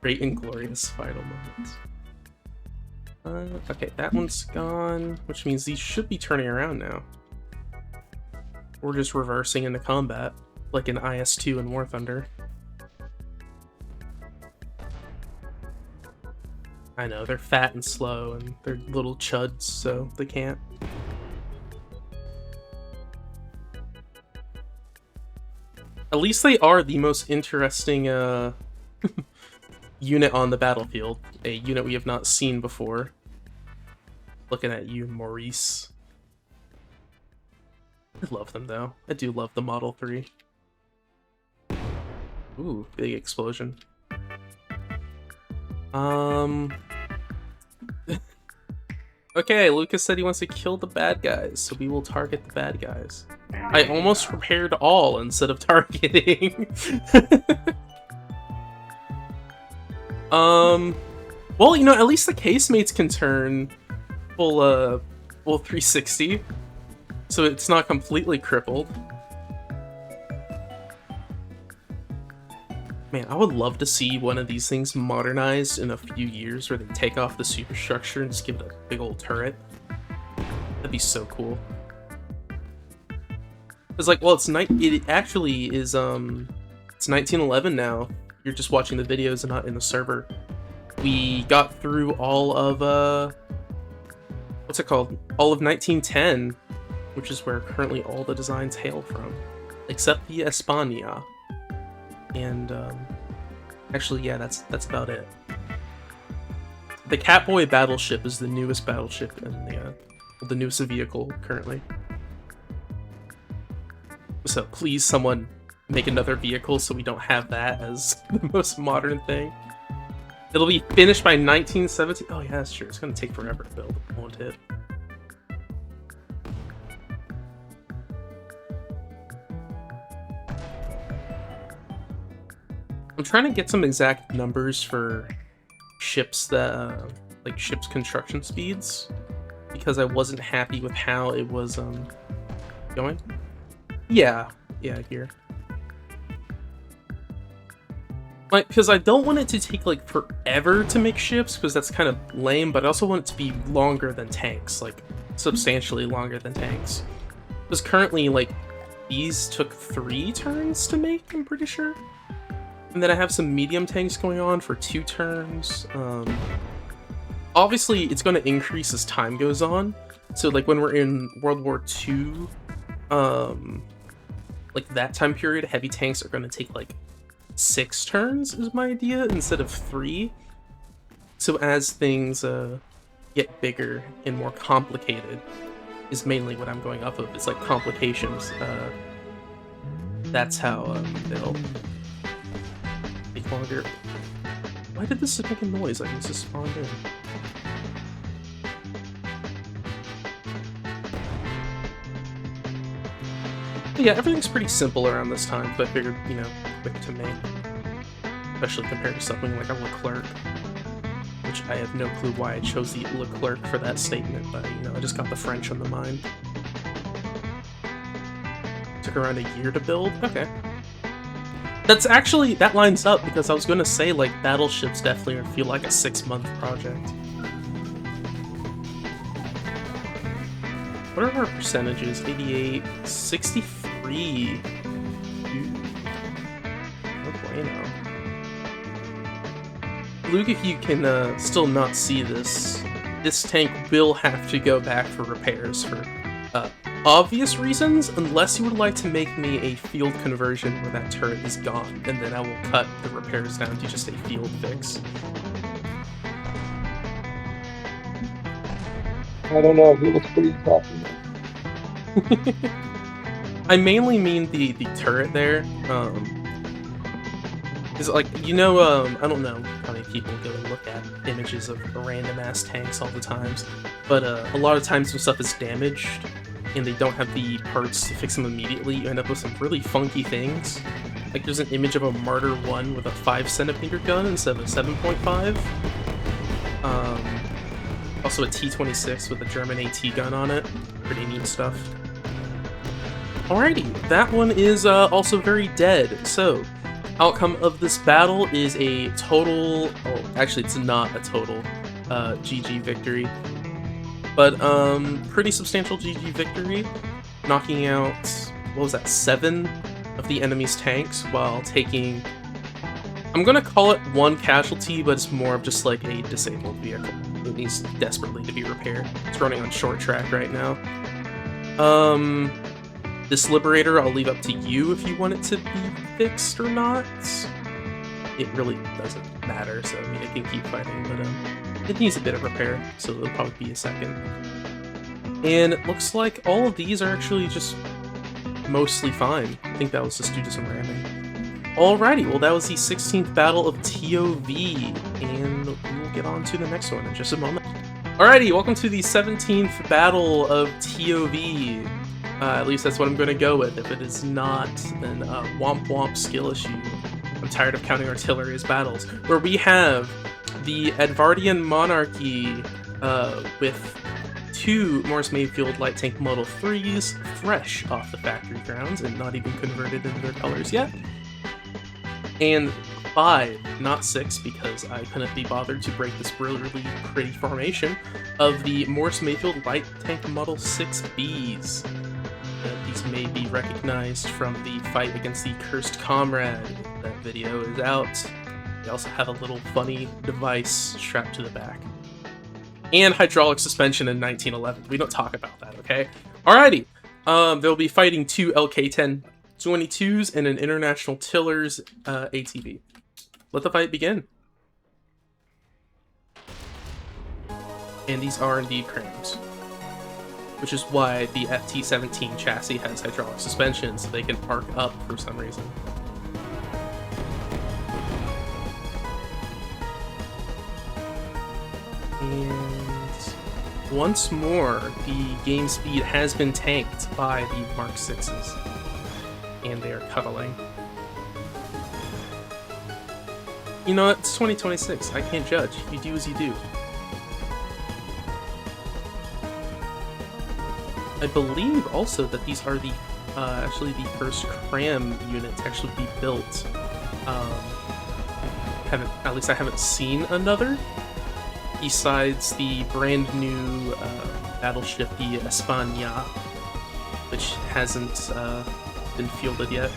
Great and glorious final moments. Okay, that one's gone, which means these should be turning around now. We're just reversing into combat, like in IS-2 and War Thunder. I know, they're fat and slow, and they're little chuds, so they can't. At least they are the most interesting, unit on the battlefield. A unit we have not seen before. Looking at you, Maurice. I love them, though. I do love the Model 3. Ooh, big explosion. Okay, Lucas said he wants to kill the bad guys, so we will target the bad guys. I almost prepared all instead of targeting. Well, you know, at least the casemates can turn full 360, so it's not completely crippled. Man, I would love to see one of these things modernized in a few years where they take off the superstructure and just give it a big old turret. That'd be so cool. It's like, well, it actually is, it's 1911 now. You're just watching the videos and not in the server. We got through all of, what's it called? All of 1910, which is where currently all the designs hail from. Except the España. And, actually, yeah, that's about it. The Catboy battleship is the newest battleship and the newest vehicle currently. So please, someone make another vehicle so we don't have that as the most modern thing. It'll be finished by 1917. Oh yeah, that's true. It's gonna take forever to build, won't it? I'm trying to get some exact numbers for ships that, like ships construction speeds, because I wasn't happy with how it was going. Yeah, here. Like, because I don't want it to take, like, forever to make ships, because that's kind of lame, but I also want it to be longer than tanks, like, substantially longer than tanks. Because currently, like, these took 3 turns to make, I'm pretty sure. And then I have some medium tanks going on for 2 turns. Obviously, it's going to increase as time goes on. So, like, when we're in World War II, like, that time period, heavy tanks are going to take, like, 6 turns is my idea instead of 3. So as things get bigger and more complicated is mainly what I'm going off of. It's like complications. That's how they'll take longer. Why did this make a noise? I just spawned in. But yeah, everything's pretty simple around this time, but I figured, you know, quick to make. Especially compared to something like a Leclerc. Which I have no clue why I chose the Leclerc for that statement, but, you know, I just got the French on the mind. Took around a year to build? Okay. That's actually, that lines up, because I was gonna say, like, battleships definitely feel like a 6-month project. What are our percentages? 88, 63. Dude. No bueno. Luke, if you can still not see this, this tank will have to go back for repairs for obvious reasons, unless you would like to make me a field conversion where that turret is gone, and then I will cut the repairs down to just a field fix. I don't know. He looks pretty tough. I mainly mean the turret there. Is like, you know, I don't know how many people go and look at images of random ass tanks all the times, but a lot of times when stuff is damaged and they don't have the parts to fix them immediately, you end up with some really funky things. Like there's an image of a Martyr 1 with a 5cm gun instead of a 7.5. Also a T-26 with a German AT gun on it. Pretty neat stuff. Alrighty, that one is also very dead. So, outcome of this battle is a total... Oh, actually, it's not a total GG victory. But, pretty substantial GG victory. Knocking out, what was that, 7 of the enemy's tanks while taking... I'm gonna call it 1 casualty, but it's more of just like a disabled vehicle. It needs desperately to be repaired. It's running on short track right now. This Liberator, I'll leave up to you if you want it to be fixed or not. It really doesn't matter, so I mean, it can keep fighting, but it needs a bit of repair, so it'll probably be a second. And it looks like all of these are actually just mostly fine. I think that was just due to some ramming. Alrighty, well that was the 16th battle of ToV, and we'll get on to the next one in just a moment. Alrighty, welcome to the 17th battle of ToV. At least that's what I'm going to go with. If it is not, then womp womp skill issue. I'm tired of counting artillery as battles. Where we have the Edvardian Monarchy with 2 Morris Mayfield Light Tank Model 3s, fresh off the factory grounds and not even converted into their colors yet. And 5, not 6, because I couldn't be bothered to break this brilliantly pretty formation, of the Morris Mayfield Light Tank Model 6Bs. These may be recognized from the fight against the Cursed Comrade. That video is out. They also have a little funny device strapped to the back. And hydraulic suspension in 1911. We don't talk about that, okay? Alrighty. They'll be fighting 2 LK-10-22s and an International Tillers ATV. Let the fight begin. And these are indeed crams. Which is why the FT-17 chassis has hydraulic suspension, so they can arc up for some reason. And once more, the game speed has been tanked by the Mark 6s. And they are cuddling. You know what? It's 2026. I can't judge. You do as you do. I believe also that these are the actually the first cram unit to actually be built at least I haven't seen another, besides the brand new battleship, the España, which hasn't been fielded yet.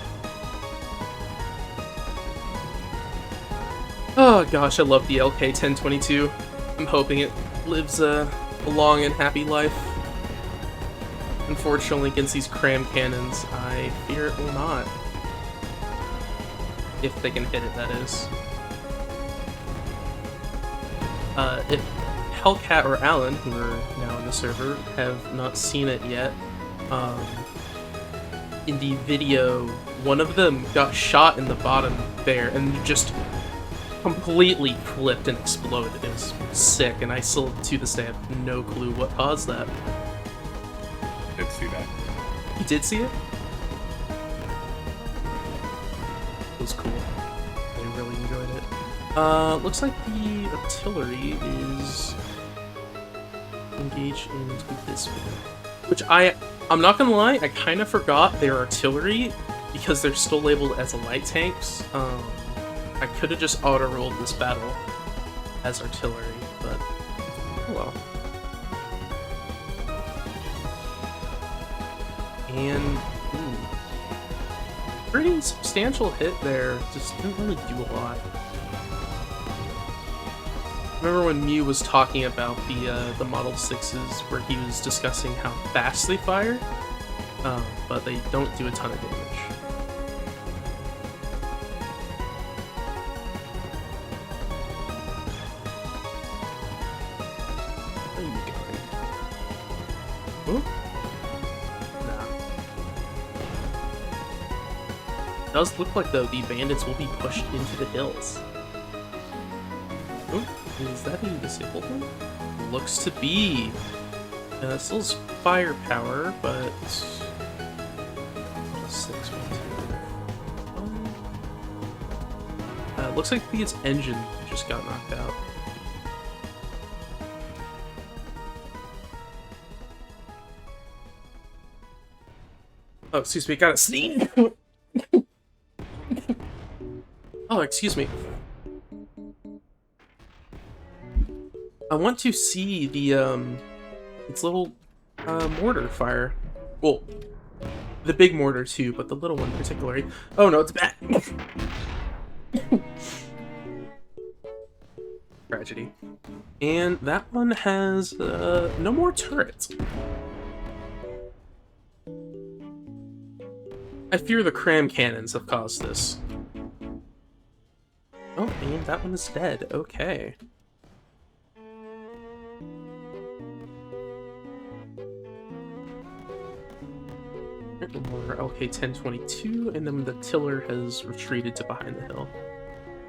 Oh gosh, I love the LK-1022. I'm hoping it lives a long and happy life. Unfortunately, against these cram cannons, I fear it will not. If they can hit it, that is. If Hellcat or Alan, who are now in the server, have not seen it yet, in the video, one of them got shot in the bottom there and just completely flipped and exploded. It was sick, and I still, to this day, have no clue what caused that. Did see that. You did see it? It was cool. I really enjoyed it. Looks like the artillery is engaged into this one. Which I'm not gonna lie, I kind of forgot they're artillery because they're still labeled as light tanks. I could have just auto-rolled this battle as artillery, but oh well. And pretty substantial hit there, just didn't really do a lot. Remember when Mew was talking about the Model 6s, where he was discussing how fast they fire, but they don't do a ton of damage. Where are you going? Ooh. Nah. It does look like, though, the bandits will be pushed into the hills. Ooh. Is that a disabled one? Looks to be. Still has firepower, but 6, 1, 2. Looks like its engine just got knocked out. Oh, excuse me, gotta sneeze. Oh, excuse me. I want to see the, its little, mortar fire. Well, the big mortar too, but the little one particularly. Oh no, it's back! Tragedy. And that one has, no more turrets. I fear the cram cannons have caused this. Oh, and that one is dead. Okay. More LK-1022, and then the tiller has retreated to behind the hill,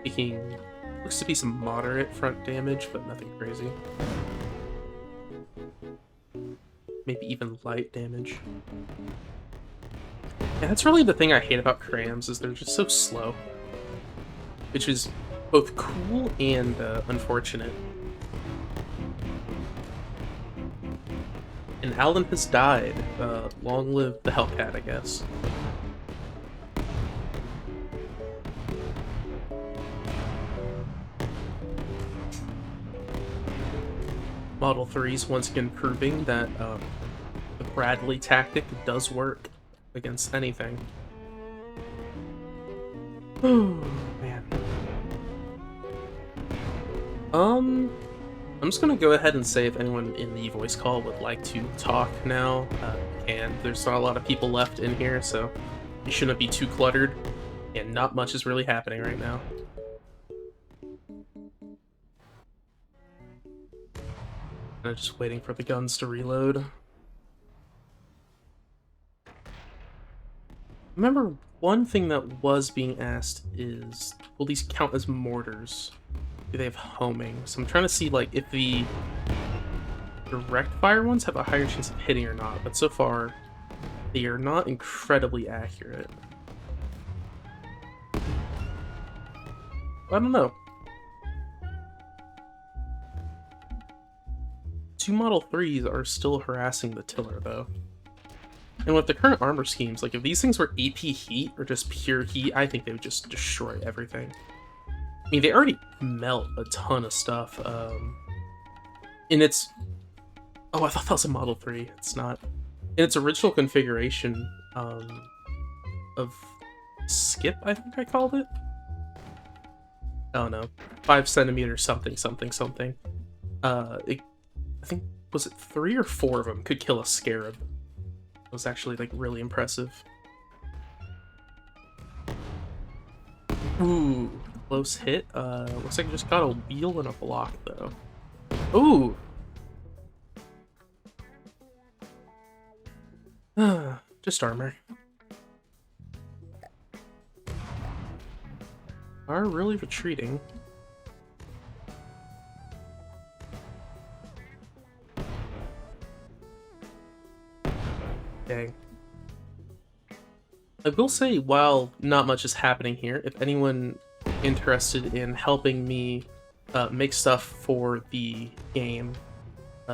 taking looks to be some moderate front damage, but nothing crazy. Maybe even light damage. Yeah, that's really the thing I hate about crams, is they're just so slow, which is both cool and unfortunate. And Alan has died. Long live the Hellcat, I guess. Model 3's once again proving that the Bradley tactic does work against anything. Oh, man. I'm just gonna go ahead and say if anyone in the voice call would like to talk now, and there's not a lot of people left in here, so you shouldn't be too cluttered, and not much is really happening right now. I'm just waiting for the guns to reload. Remember, one thing that was being asked is, will these count as mortars? Do they have homing? So I'm trying to see, like, if the direct fire ones have a higher chance of hitting or not, but so far, they are not incredibly accurate. I don't know. 2 Model 3s are still harassing the tiller, though. And with the current armor schemes, like, if these things were AP heat or just pure heat, I think they would just destroy everything. mean, they already melt a ton of stuff. In its... Oh, I thought that was a Model 3. It's not. In its original configuration of skip, I think I called it? Oh no. 5 centimeters something, something, something. I think, was it 3 or 4 of them could kill a scarab? It was actually, like, really impressive. Ooh, close hit. Looks like I just got a wheel and a block, though. Ooh! Just armor. Are really retreating. Dang. I will say, while not much is happening here, if anyone interested in helping me make stuff for the game,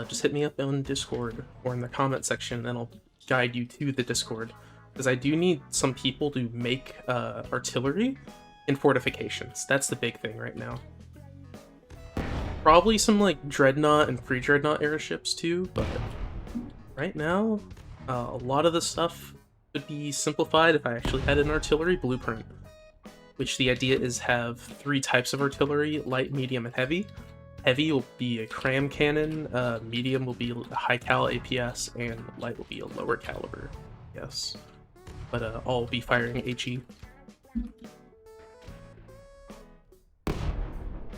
just hit me up on Discord or in the comment section and I'll guide you to the Discord. Because I do need some people to make artillery and fortifications. That's the big thing right now. Probably some like Dreadnought and pre-Dreadnought airships too, but right now, a lot of the stuff could be simplified if I actually had an artillery blueprint. Which the idea is have 3 types of artillery, light, medium, and heavy. Heavy will be a cram cannon, medium will be a high cal APS, and light will be a lower caliber, yes. But all will be firing HE.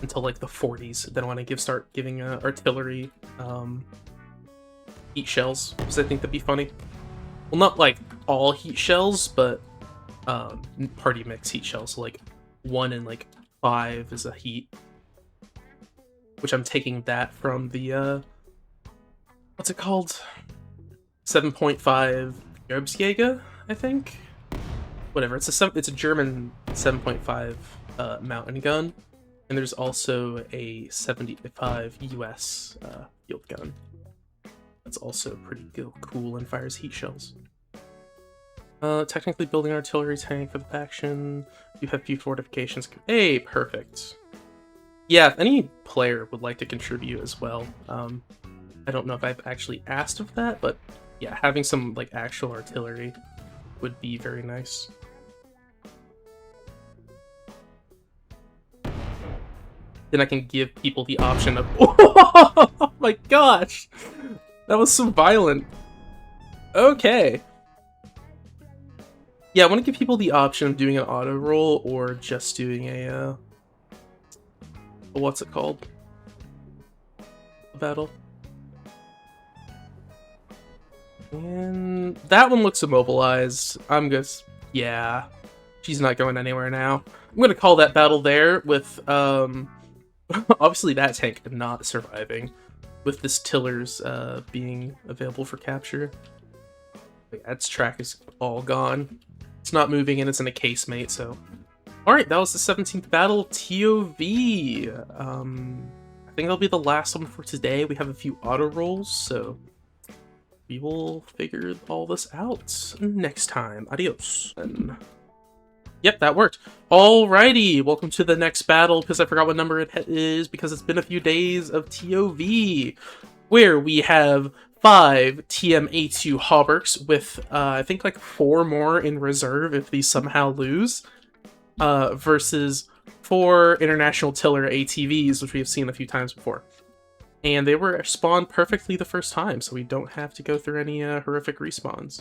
Until like the 40s, then when I start giving artillery heat shells, because I think that'd be funny. Well, not like all heat shells, but party mix heat shells, so like 1 and like 5 is a heat. Which I'm taking that from the, what's it called? 7.5 Erbsjäger, I think? Whatever, it's a German 7.5 mountain gun. And there's also a 75 US field gun. That's also pretty cool and fires heat shells. Technically building an artillery tank for the faction. You have few fortifications. Hey, perfect. Yeah, if any player would like to contribute as well. I don't know if I've actually asked of that, but yeah, having some like actual artillery would be very nice. Then I can give people the option of... Oh my gosh! That was so violent. Okay. Yeah, I want to give people the option of doing an auto roll or just doing a what's it called? A battle. And that one looks immobilized. I'm just... Yeah. She's not going anywhere now. I'm going to call that battle there with... Obviously that tank not surviving, with this Tiller's being available for capture. Wait, its track is all gone. It's not moving and it's in a casemate, so... Alright, that was the 17th battle, ToV! I think that'll be the last one for today. We have a few auto rolls, so... we will figure all this out next time. Adios. And... Yep, that worked. Alrighty, welcome to the next battle, because I forgot what number it is, because it's been a few days of ToV, where we have 5 TMA2 Hauberks with, I think, like 4 more in reserve if these somehow lose, versus 4 International Tiller ATVs, which we have seen a few times before. And they were spawned perfectly the first time, so we don't have to go through any horrific respawns.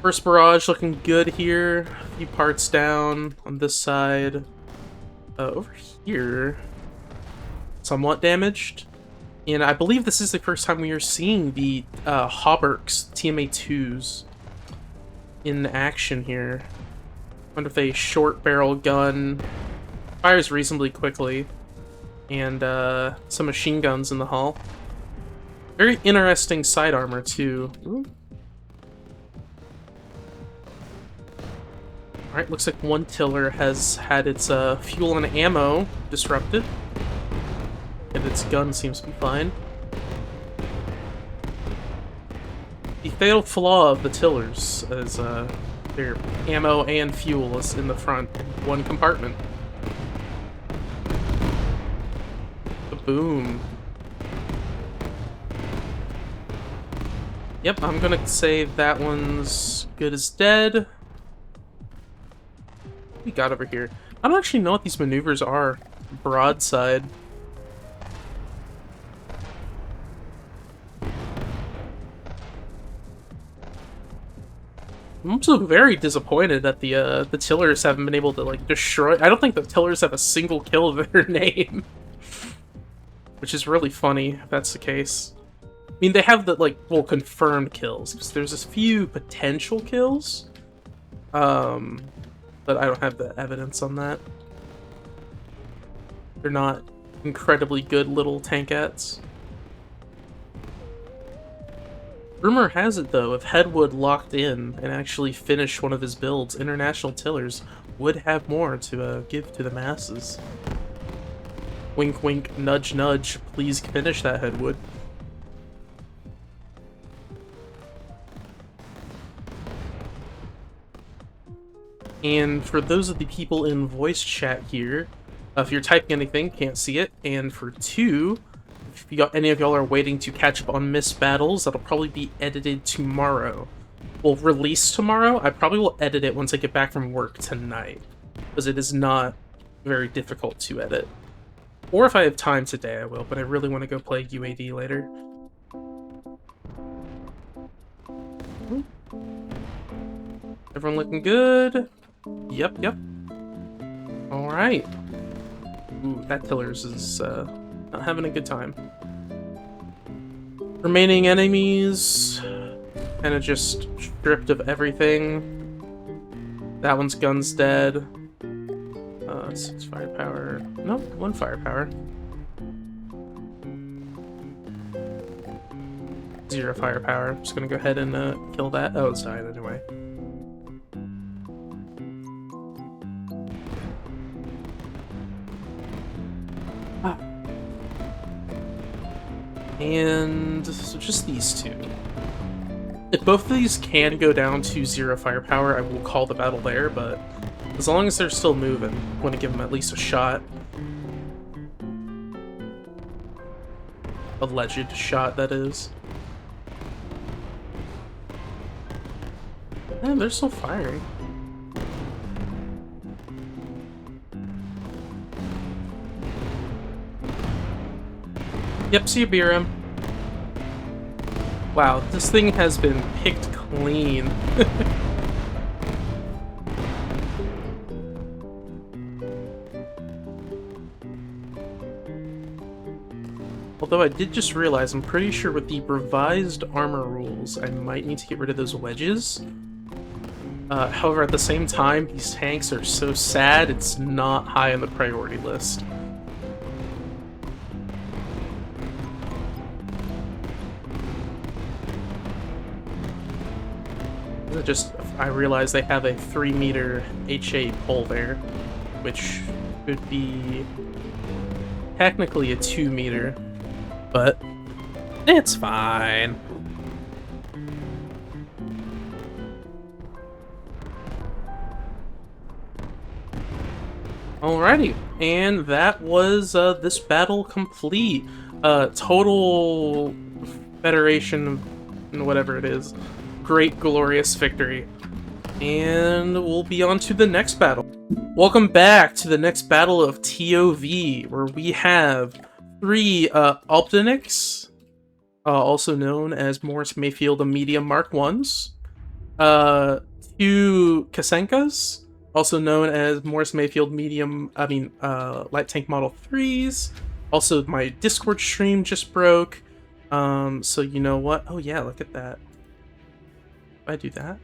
First barrage looking good here. A few parts down on this side. Over here, somewhat damaged. And I believe this is the first time we are seeing the Hauberks TMA2s in action here. Wonder if a short barrel gun fires reasonably quickly. And some machine guns in the hull. Very interesting side armor too. Ooh. Alright, looks like one Tiller has had its fuel and ammo disrupted. And its gun seems to be fine. The fatal flaw of the Tillers is their ammo and fuel is in the front. one compartment. Boom. Yep, I'm gonna say that one's good as dead. What we got over here? I don't actually know what these maneuvers are. Broadside. I'm also very disappointed that the tillers haven't been able to like destroy. I don't think the tillers have a single kill of their name. Which is really funny, if that's the case. I mean, they have the, like, well, confirmed kills. Because there's a few potential kills. But I don't have the evidence on that. They're not incredibly good little tankettes. Rumor has it, though, if Headwood locked in and actually finished one of his builds, international tillers would have more to give to the masses. Wink, wink, nudge, nudge. Please finish that, Headwood. And for those of the people in voice chat here, if you're typing anything, can't see it. And for 2, if any of y'all are waiting to catch up on missed battles, that'll probably be edited tomorrow. Well, released tomorrow. I probably will edit it once I get back from work tonight, because it is not very difficult to edit. Or if I have time today, I will, but I really want to go play UAD later. Everyone looking good? Yep, yep. Alright. Ooh, that Tillers is not having a good time. Remaining enemies, kind of just stripped of everything. That one's gun's dead. 6 firepower. Nope, 1 firepower. 0 firepower. Just gonna go ahead and kill that. Oh, it's died anyway. And so just these 2. If both of these can go down to 0 firepower, I will call the battle there, but as long as they're still moving, I want to give them at least a shot. Alleged shot, that is. And they're still firing. Yep, see you, BRM. Wow, this thing has been picked clean. Although I did just realize, I'm pretty sure with the revised armor rules, I might need to get rid of those wedges. However, at the same time, these tanks are so sad, it's not high on the priority list. I realize they have a 3-meter HA pole there, which could be technically a 2-meter, but it's fine. Alrighty, and that was this battle complete. Total Federation, whatever it is. Great, glorious victory. And we'll be on to the next battle. Welcome back to the next battle of ToV, where we have 3 Alpdenics, also known as Morris Mayfield Medium Mark 1s, 2 Kasenkas, also known as Morris Mayfield Light Tank Model 3s. Also, my Discord stream just broke, so you know what? Oh yeah, look at that. I do that?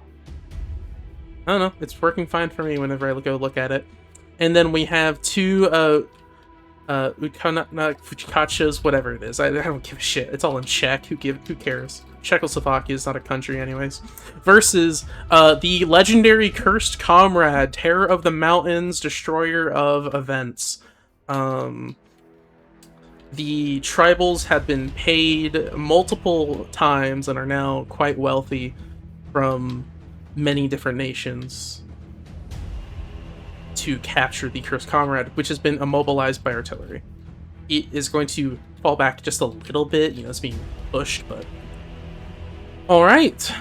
I don't know. It's working fine for me whenever I go look at it. And then we have 2 Fujikachas, whatever it is. I don't give a shit. It's all in Czech. Who cares? Czechoslovakia is not a country anyways. Versus the legendary Cursed Comrade, Terror of the Mountains, Destroyer of Events. The tribals have been paid multiple times and are now quite wealthy from many different nations to capture the Cursed Comrade, which has been immobilized by artillery. It is going to fall back just a little bit. You know, it's being pushed, but... Alright.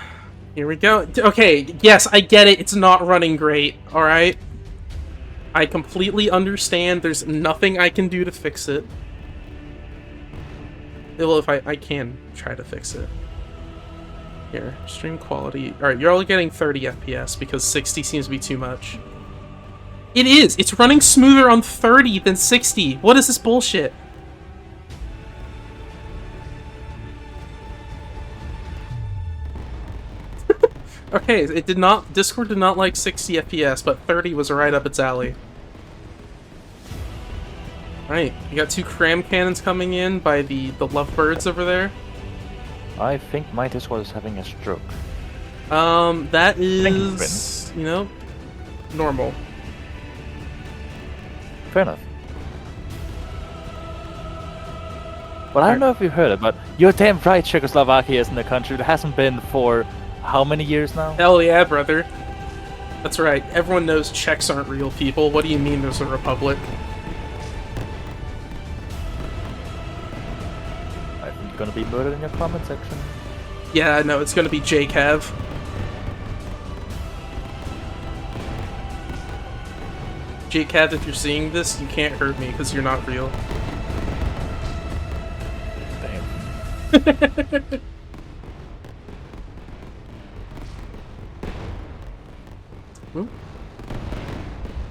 Here we go. Okay, yes, I get it. It's not running great, alright? I completely understand. There's nothing I can do to fix it. Well, if I can try to fix it. Here, stream quality. Alright, you're all getting 30 FPS because 60 seems to be too much. It is! It's running smoother on 30 than 60! What is this bullshit? Okay, it did not. Discord did not like 60 FPS, but 30 was right up its alley. Alright, you got 2 cram cannons coming in by the lovebirds over there. I think my Discord is having a stroke. That is, you know, normal. Fair enough. Well, I don't know if you heard it, but you're damn right Czechoslovakia isn't a country. It hasn't been for how many years now? Hell yeah, brother. That's right. Everyone knows Czechs aren't real people. What do you mean there's a republic? I think you're gonna be murdered in your comment section. Yeah, no, it's gonna be JCav. JCav, if you're seeing this, you can't hurt me because you're not real. Damn. Ooh.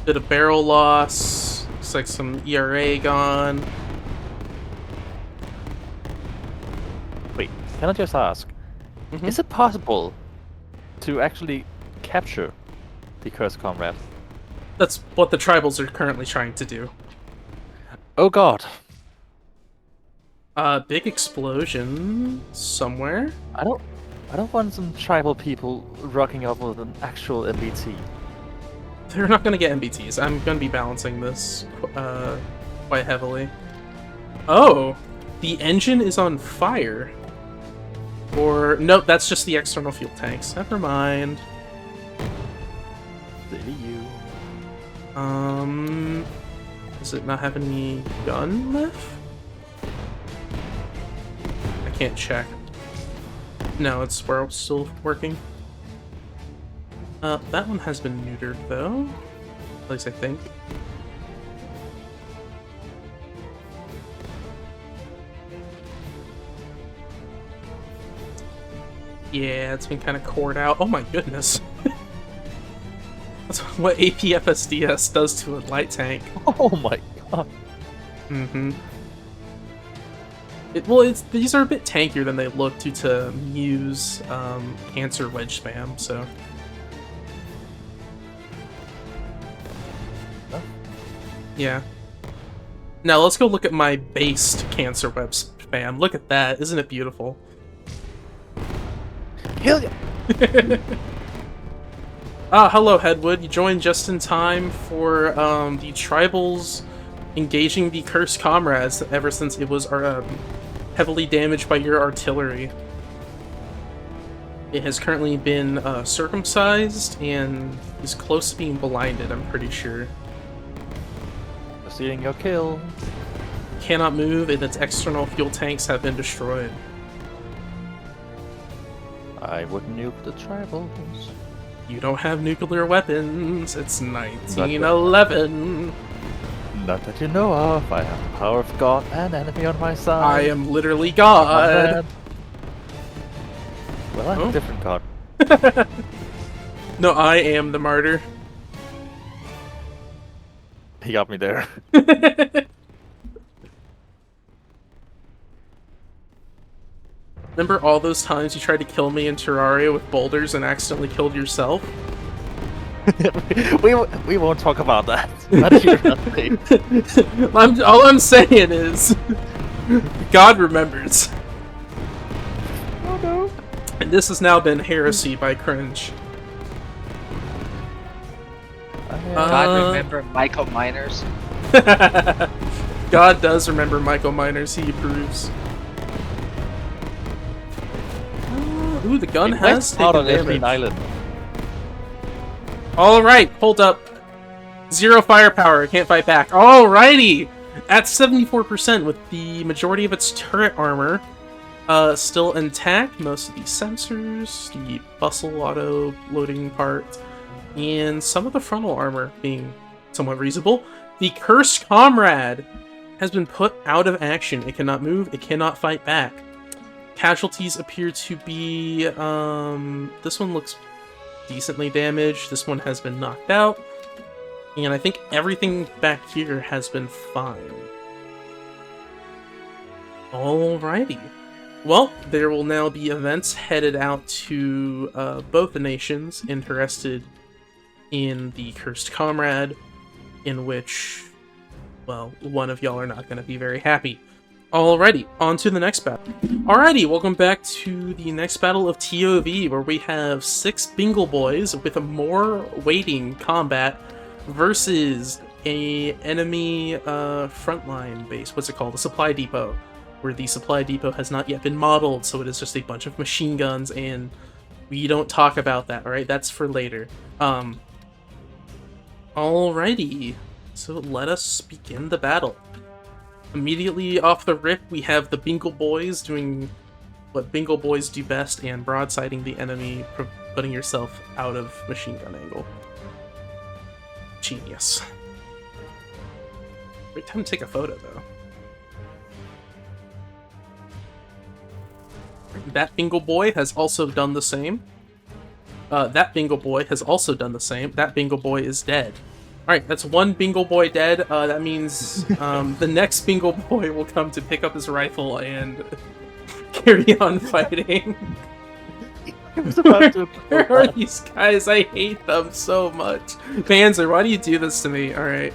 Bit of barrel loss. Looks like some ERA gone. Wait, can I just ask? Mhm. Is it possible to actually capture the Cursed Comrade? That's what the tribals are currently trying to do. Oh god. Big explosion somewhere. I don't want some tribal people rocking up with an actual MBT. They're not gonna get MBTs. I'm gonna be balancing this quite heavily. Oh, the engine is on fire. Or nope, that's just the external fuel tanks. Never mind. Silly you. Does it not have any gun left? I can't check. No, it's still working. That one has been neutered though. At least I think. Yeah, it's been kind of cored out. Oh my goodness. That's what APFSDS does to a light tank. Oh my god. Mm-hmm. These are a bit tankier than they look due to Muse cancer wedge spam, so. Oh. Yeah. Now let's go look at my based cancer web spam. Look at that, isn't it beautiful? Kill you! Hello Headwood. You joined just in time for the tribals engaging the Cursed Comrades ever since it was heavily damaged by your artillery. It has currently been circumcised and is close to being blinded, I'm pretty sure. Proceeding your kill. Cannot move and its external fuel tanks have been destroyed. I would nuke the tribals. You don't have nuclear weapons. It's 1911. Not that you know of. I have the power of God and enemy on my side. I am literally God. Well, I'm a different God. No, I am the martyr. He got me there. Remember all those times you tried to kill me in Terraria with boulders and accidentally killed yourself? we won't talk about that. Not here, nothing. All I'm saying is, God remembers. Oh no. And this has now been heresy by Cringe. God remember Michael Miners. God does remember Michael Miners, he approves. Ooh, the gun has out taken on Evelyn damage. Island. Alright, hold up. 0 firepower. Can't fight back. Alrighty! At 74% with the majority of its turret armor still intact. Most of the sensors, the bustle auto loading part, and some of the frontal armor being somewhat reasonable. The Cursed Comrade has been put out of action. It cannot move. It cannot fight back. Casualties appear to be... this one looks decently damaged. This one has been knocked out. And I think everything back here has been fine. Alrighty. Well, there will now be events headed out to both the nations interested in the Cursed Comrade, in which, well, one of y'all are not going to be very happy. Alrighty, on to the next battle. Alrighty, welcome back to the next battle of ToV, where we have 6 Bingle Boys with a more waiting combat versus a enemy frontline base. What's it called? A supply depot, where the supply depot has not yet been modeled, so it is just a bunch of machine guns, and we don't talk about that, alright? That's for later. Alrighty, so let us begin the battle. Immediately off the rip, we have the Bingle Boys doing what Bingle Boys do best and broadsiding the enemy, putting yourself out of machine gun angle. Genius. Great time to take a photo, though. That Bingle Boy has also done the same. That Bingle Boy has also done the same. That Bingle Boy is dead. Alright, that's one Bingle Boy dead. That means the next Bingle Boy will come to pick up his rifle and carry on fighting. Where are these guys? I hate them so much. Panzer, why do you do this to me? Alright.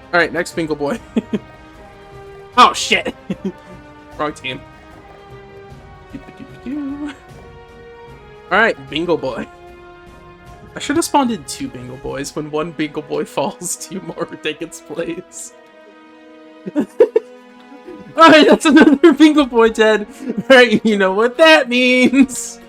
Alright, next Bingle Boy. Oh, shit! Wrong team. Alright, Bingle Boy. I should have spawned in 2 Bingle Boys. When one Bingle Boy falls, 2 more take its place. Alright, that's another Bingle Boy dead. Alright, you know what that means.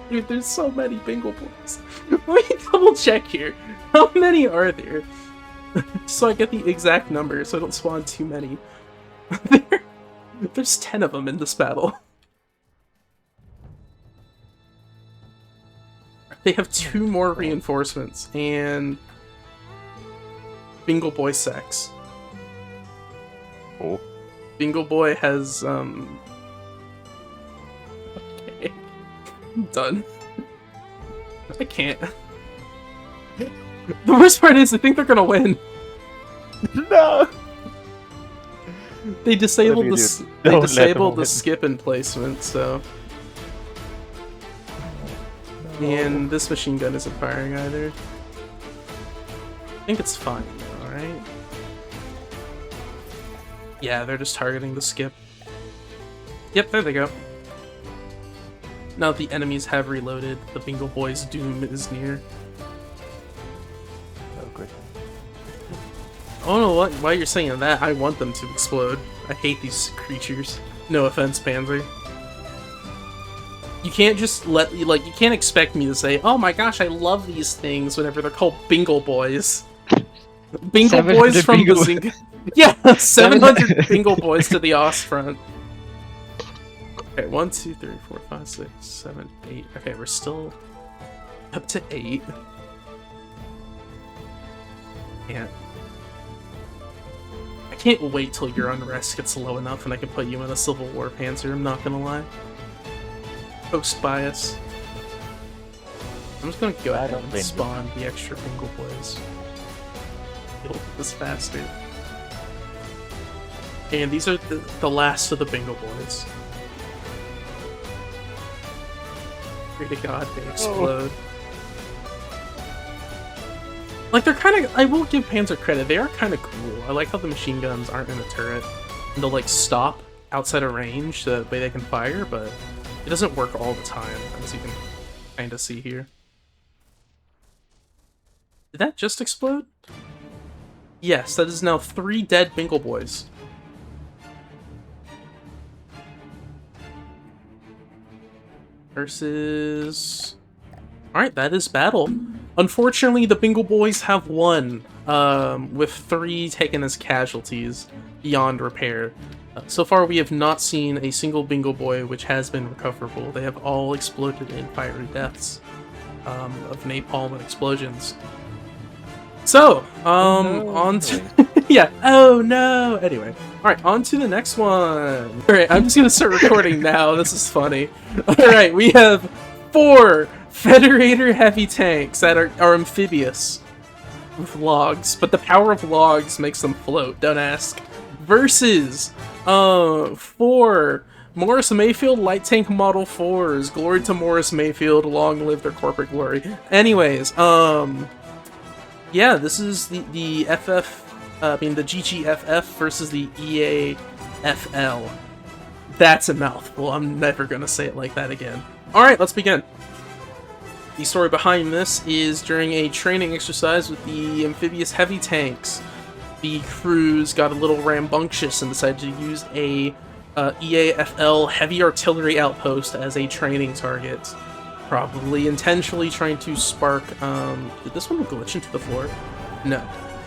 Dude, there's so many Bingle Boys. Let me double check here. How many are there? So I get the exact number, so I don't spawn too many. There's 10 of them in this battle. They have 2 more reinforcements, and Bingle Boy sex. Oh. Bingle Boy has, Okay. I'm done. I can't. The worst part is, I think they're gonna win. No! They disabled the skip. skip emplacement, so... And this machine gun isn't firing either. I think it's fine though, right? Yeah, they're just targeting the skip. Yep, there they go. Now that the enemies have reloaded, the Bingle Boy's doom is near. Oh, great. I don't know why you're saying that. I want them to explode. I hate these creatures. No offense, Panzer. You can't just you can't expect me to say, oh my gosh, I love these things whenever they're called Bingle Boys. Bingle Boys from Bazinga. Yeah, 700 Bingle Boys to the Ostfront. Okay, 1, 2, 3, 4, 5, 6, 7, 8. Okay, we're still up to 8. Yeah. I can't wait till your unrest gets low enough and I can put you in a Civil War Panzer, I'm not gonna lie. Post bias. I'm just gonna go ahead and spawn the extra Bingle Boys. It'll do this faster. And these are the last of the Bingle Boys. Pray to God they explode. Like, they're kind of... I will give Panzer credit. They are kind of cool. I like how the machine guns aren't in a turret. And they'll, like, stop outside of range so that way they can fire, but it doesn't work all the time, as you can kind of see here. Did that just explode? Yes, that is now 3 dead Bingle Boys. versus... Alright, that is battle. Unfortunately, the Bingo Boys have won, with 3 taken as casualties beyond repair. So far, we have not seen a single Bingo Boy which has been recoverable. They have all exploded in fiery deaths of napalm and explosions. So, on to... yeah, oh no! Anyway, alright, on to the next one. Alright, I'm just gonna start recording now, this is funny. Alright, we have 4 Federator heavy tanks that are amphibious with logs, but the power of logs makes them float, don't ask. Versus 4 Morris Mayfield light tank model 4s. Glory to Morris Mayfield, long live their corporate glory. Anyways, yeah, this is the GGFF versus the EAFL. That's a mouthful. I'm never gonna say it like that again. Alright, let's begin. The story behind this is during a training exercise with the amphibious heavy tanks, the crews got a little rambunctious and decided to use a EAFL heavy artillery outpost as a training target. Probably intentionally trying to spark, did this one glitch into the floor? No.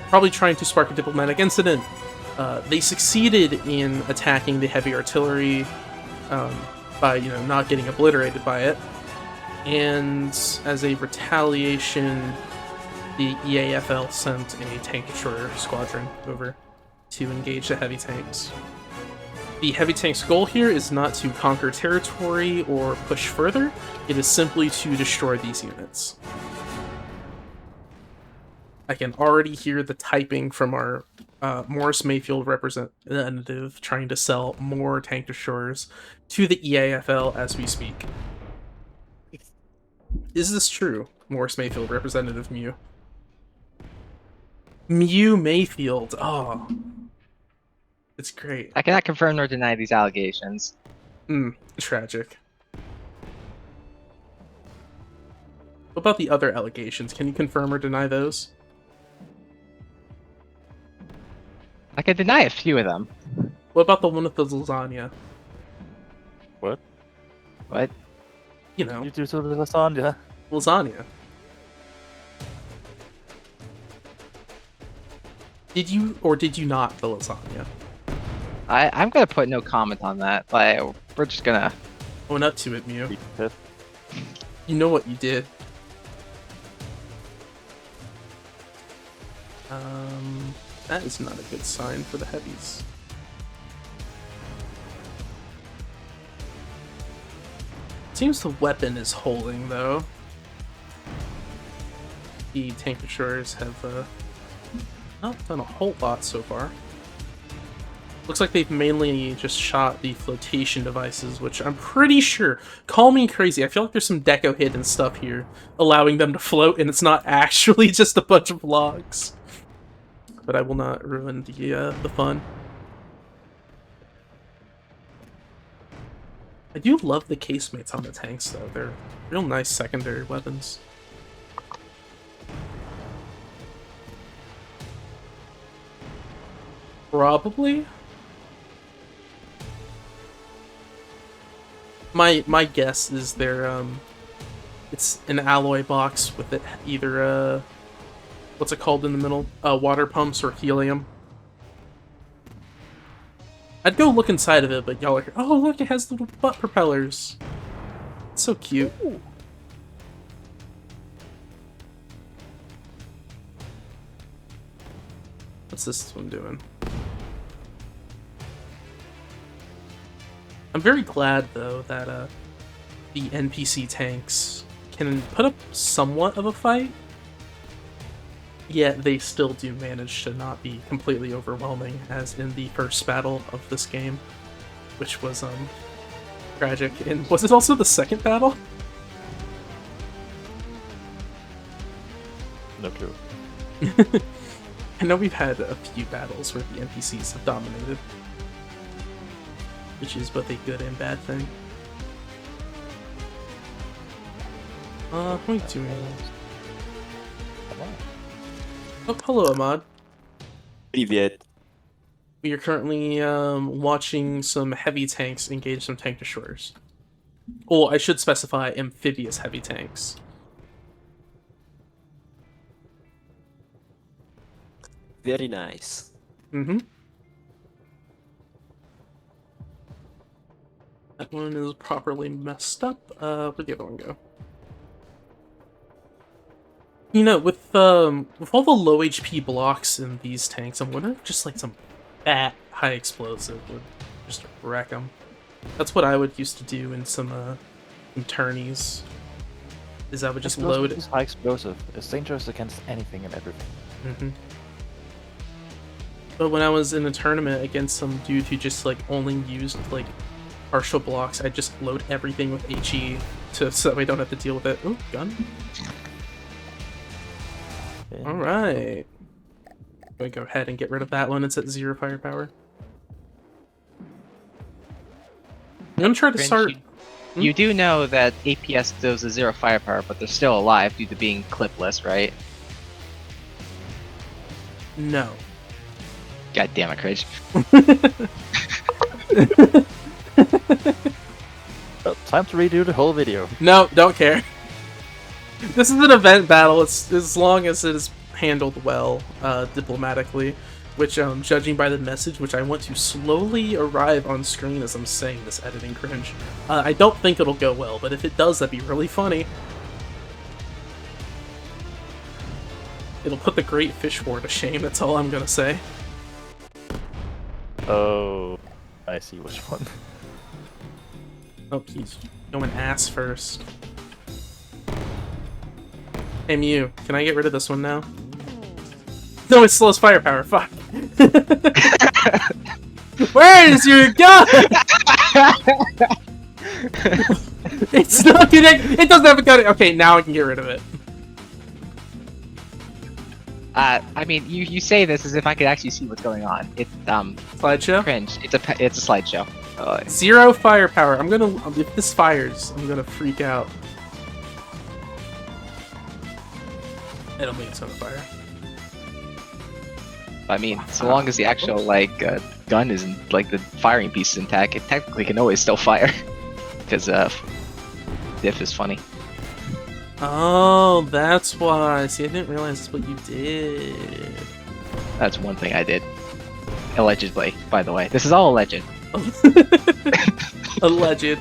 Probably trying to spark a diplomatic incident. They succeeded in attacking the heavy artillery by, not getting obliterated by it. And as a retaliation, the EAFL sent a tank destroyer squadron over to engage the heavy tanks. The heavy tank's goal here is not to conquer territory or push further, it is simply to destroy these units. I can already hear the typing from our Morris Mayfield representative trying to sell more tank destroyers to the EAFL as we speak. Is this true, Morris Mayfield representative Mew? Mew Mayfield, oh. It's great. I cannot confirm nor deny these allegations. Tragic. What about the other allegations? Can you confirm or deny those? I can deny a few of them. What about the one with the lasagna? What? What? You know, You do to the lasagna? lasagna. Did you or did you not the lasagna? I'm gonna put no comment on that. Like, we're just gonna... Own up to it, Mew. Yeah. You know what you did. That is not a good sign for the heavies. Seems the weapon is holding, though. The tank destroyers have not done a whole lot so far. Looks like they've mainly just shot the flotation devices, which I'm pretty sure, call me crazy, I feel like there's some deco hidden stuff here, allowing them to float, and it's not actually just a bunch of logs. But I will not ruin the fun. I do love the casemates on the tanks, though. They're real nice secondary weapons. Probably. My guess is they're it's an alloy box with it either what's it called in the middle? Water pumps or helium. I'd go look inside of it, but y'all are like, oh look, it has little butt propellers. It's so cute. What's this one doing? I'm very glad, though, that the NPC tanks can put up somewhat of a fight, yet they still do manage to not be completely overwhelming, as in the first battle of this game, which was tragic. And was it also the second battle? No clue. I know we've had a few battles where the NPCs have dominated, which is both a good and bad thing. What are you doing? Oh, hello, Ahmad. Привет. We are currently watching some heavy tanks engage some tank destroyers. Oh, I should specify amphibious heavy tanks. Very nice. Mm-hmm. That one is properly messed up. Where'd the other one go? You know, with all the low HP blocks in these tanks, I'm wondering if just like some fat high explosive would just wreck them. That's what I would used to do in some tourneys. Is I would just load it. Is high explosive. It's dangerous against anything and everything. Mm-hmm. But when I was in a tournament against some dude who just like only used like partial blocks, I'd just load everything with HE so that we don't have to deal with it. Ooh, gun. Yeah. Alright. I'm gonna go ahead and get rid of that one. It's at 0 firepower. I'm gonna try to Grinch, start. You do know that APS does a 0 firepower, but they're still alive due to being clipless, right? No. God damn it, Craig. Well, time to redo the whole video. No, don't care. This is an event battle. It's as long as it is handled well, diplomatically. Which, judging by the message, which I want to slowly arrive on screen as I'm saying this editing cringe, I don't think it'll go well, but if it does, that'd be really funny. It'll put the Great Fish War to shame, that's all I'm gonna say. Oh, I see which one. Oh, he's going ass first. Hey Mew, can I get rid of this one now? No, it slows firepower, fuck. Where is your gun? It's not connected. It doesn't have a gun. Okay, now I can get rid of it. I mean, you say this as if I could actually see what's going on. It's Slideshow? cringe. It's a slideshow. 0 firepower. I'm gonna. If this fires, I'm gonna freak out. I don't think it's gonna fire. I mean, so long as the actual like gun isn't like the firing piece is intact, it technically can always still fire. Because diff is funny. Oh, that's why. See, I didn't realize that's what you did. That's one thing I did. Allegedly, by the way. This is all alleged. Alleged.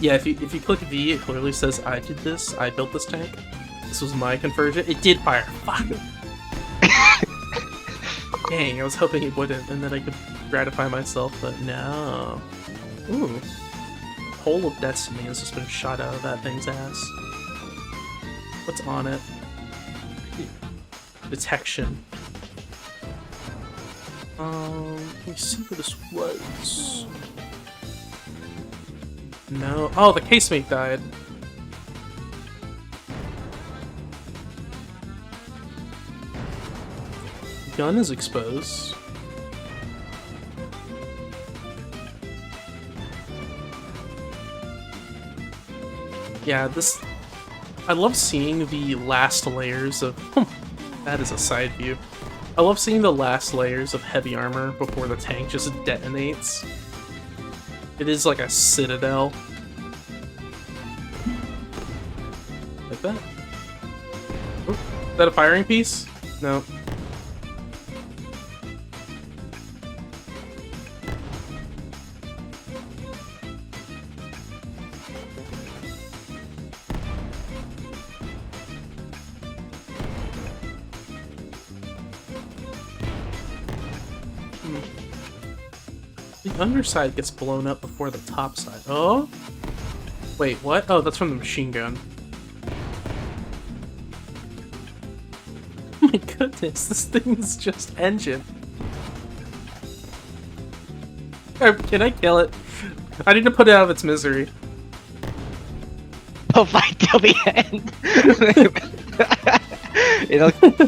Yeah, if you click V, it clearly says I did this. I built this tank. This was my conversion. It did fire. Fuck. Dang, I was hoping it wouldn't, and then I could gratify myself, but no. Ooh. Hole of Destiny has just been shot out of that thing's ass. What's on it? Detection. Let me see what this was. No. Oh, the casemate died. Gun is exposed. Yeah, this... I love seeing the last layers of... that is a side view. I love seeing the last layers of heavy armor before the tank just detonates. It is like a citadel. Like that. Oop, is that a firing piece? No. The underside gets blown up before the top side. Oh? Wait, what? Oh, that's from the machine gun. Oh my goodness, this thing is just engine. Oh, can I kill it? I need to put it out of its misery. I'll fight till the end.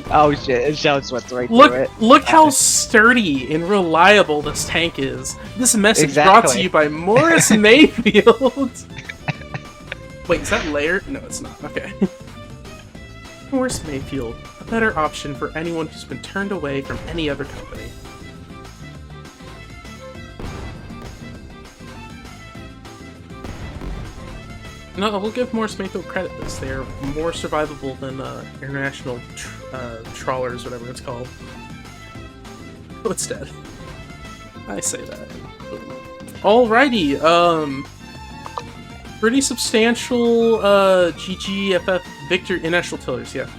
Oh shit, it shouts what's right through it. Look how sturdy and reliable this tank is. This message brought to you by Morris Mayfield. Wait, is that layered? No, it's not. Okay. Morris Mayfield, a better option for anyone who's been turned away from any other company. No, we'll give Morse Mayfield credit this. They are more survivable than international trawlers, whatever it's called. Oh, it's dead. I say that. Alrighty, pretty substantial GGFF victory, international tillers, yeah.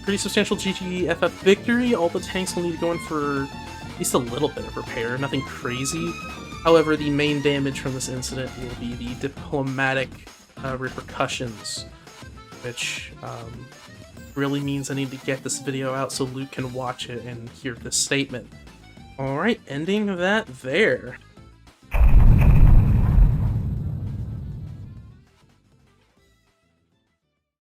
Pretty substantial GGFF victory. All the tanks will need to go in for at least a little bit of repair, nothing crazy. However, the main damage from this incident will be the diplomatic repercussions, which really means I need to get this video out so Luke can watch it and hear this statement. Alright, ending that there.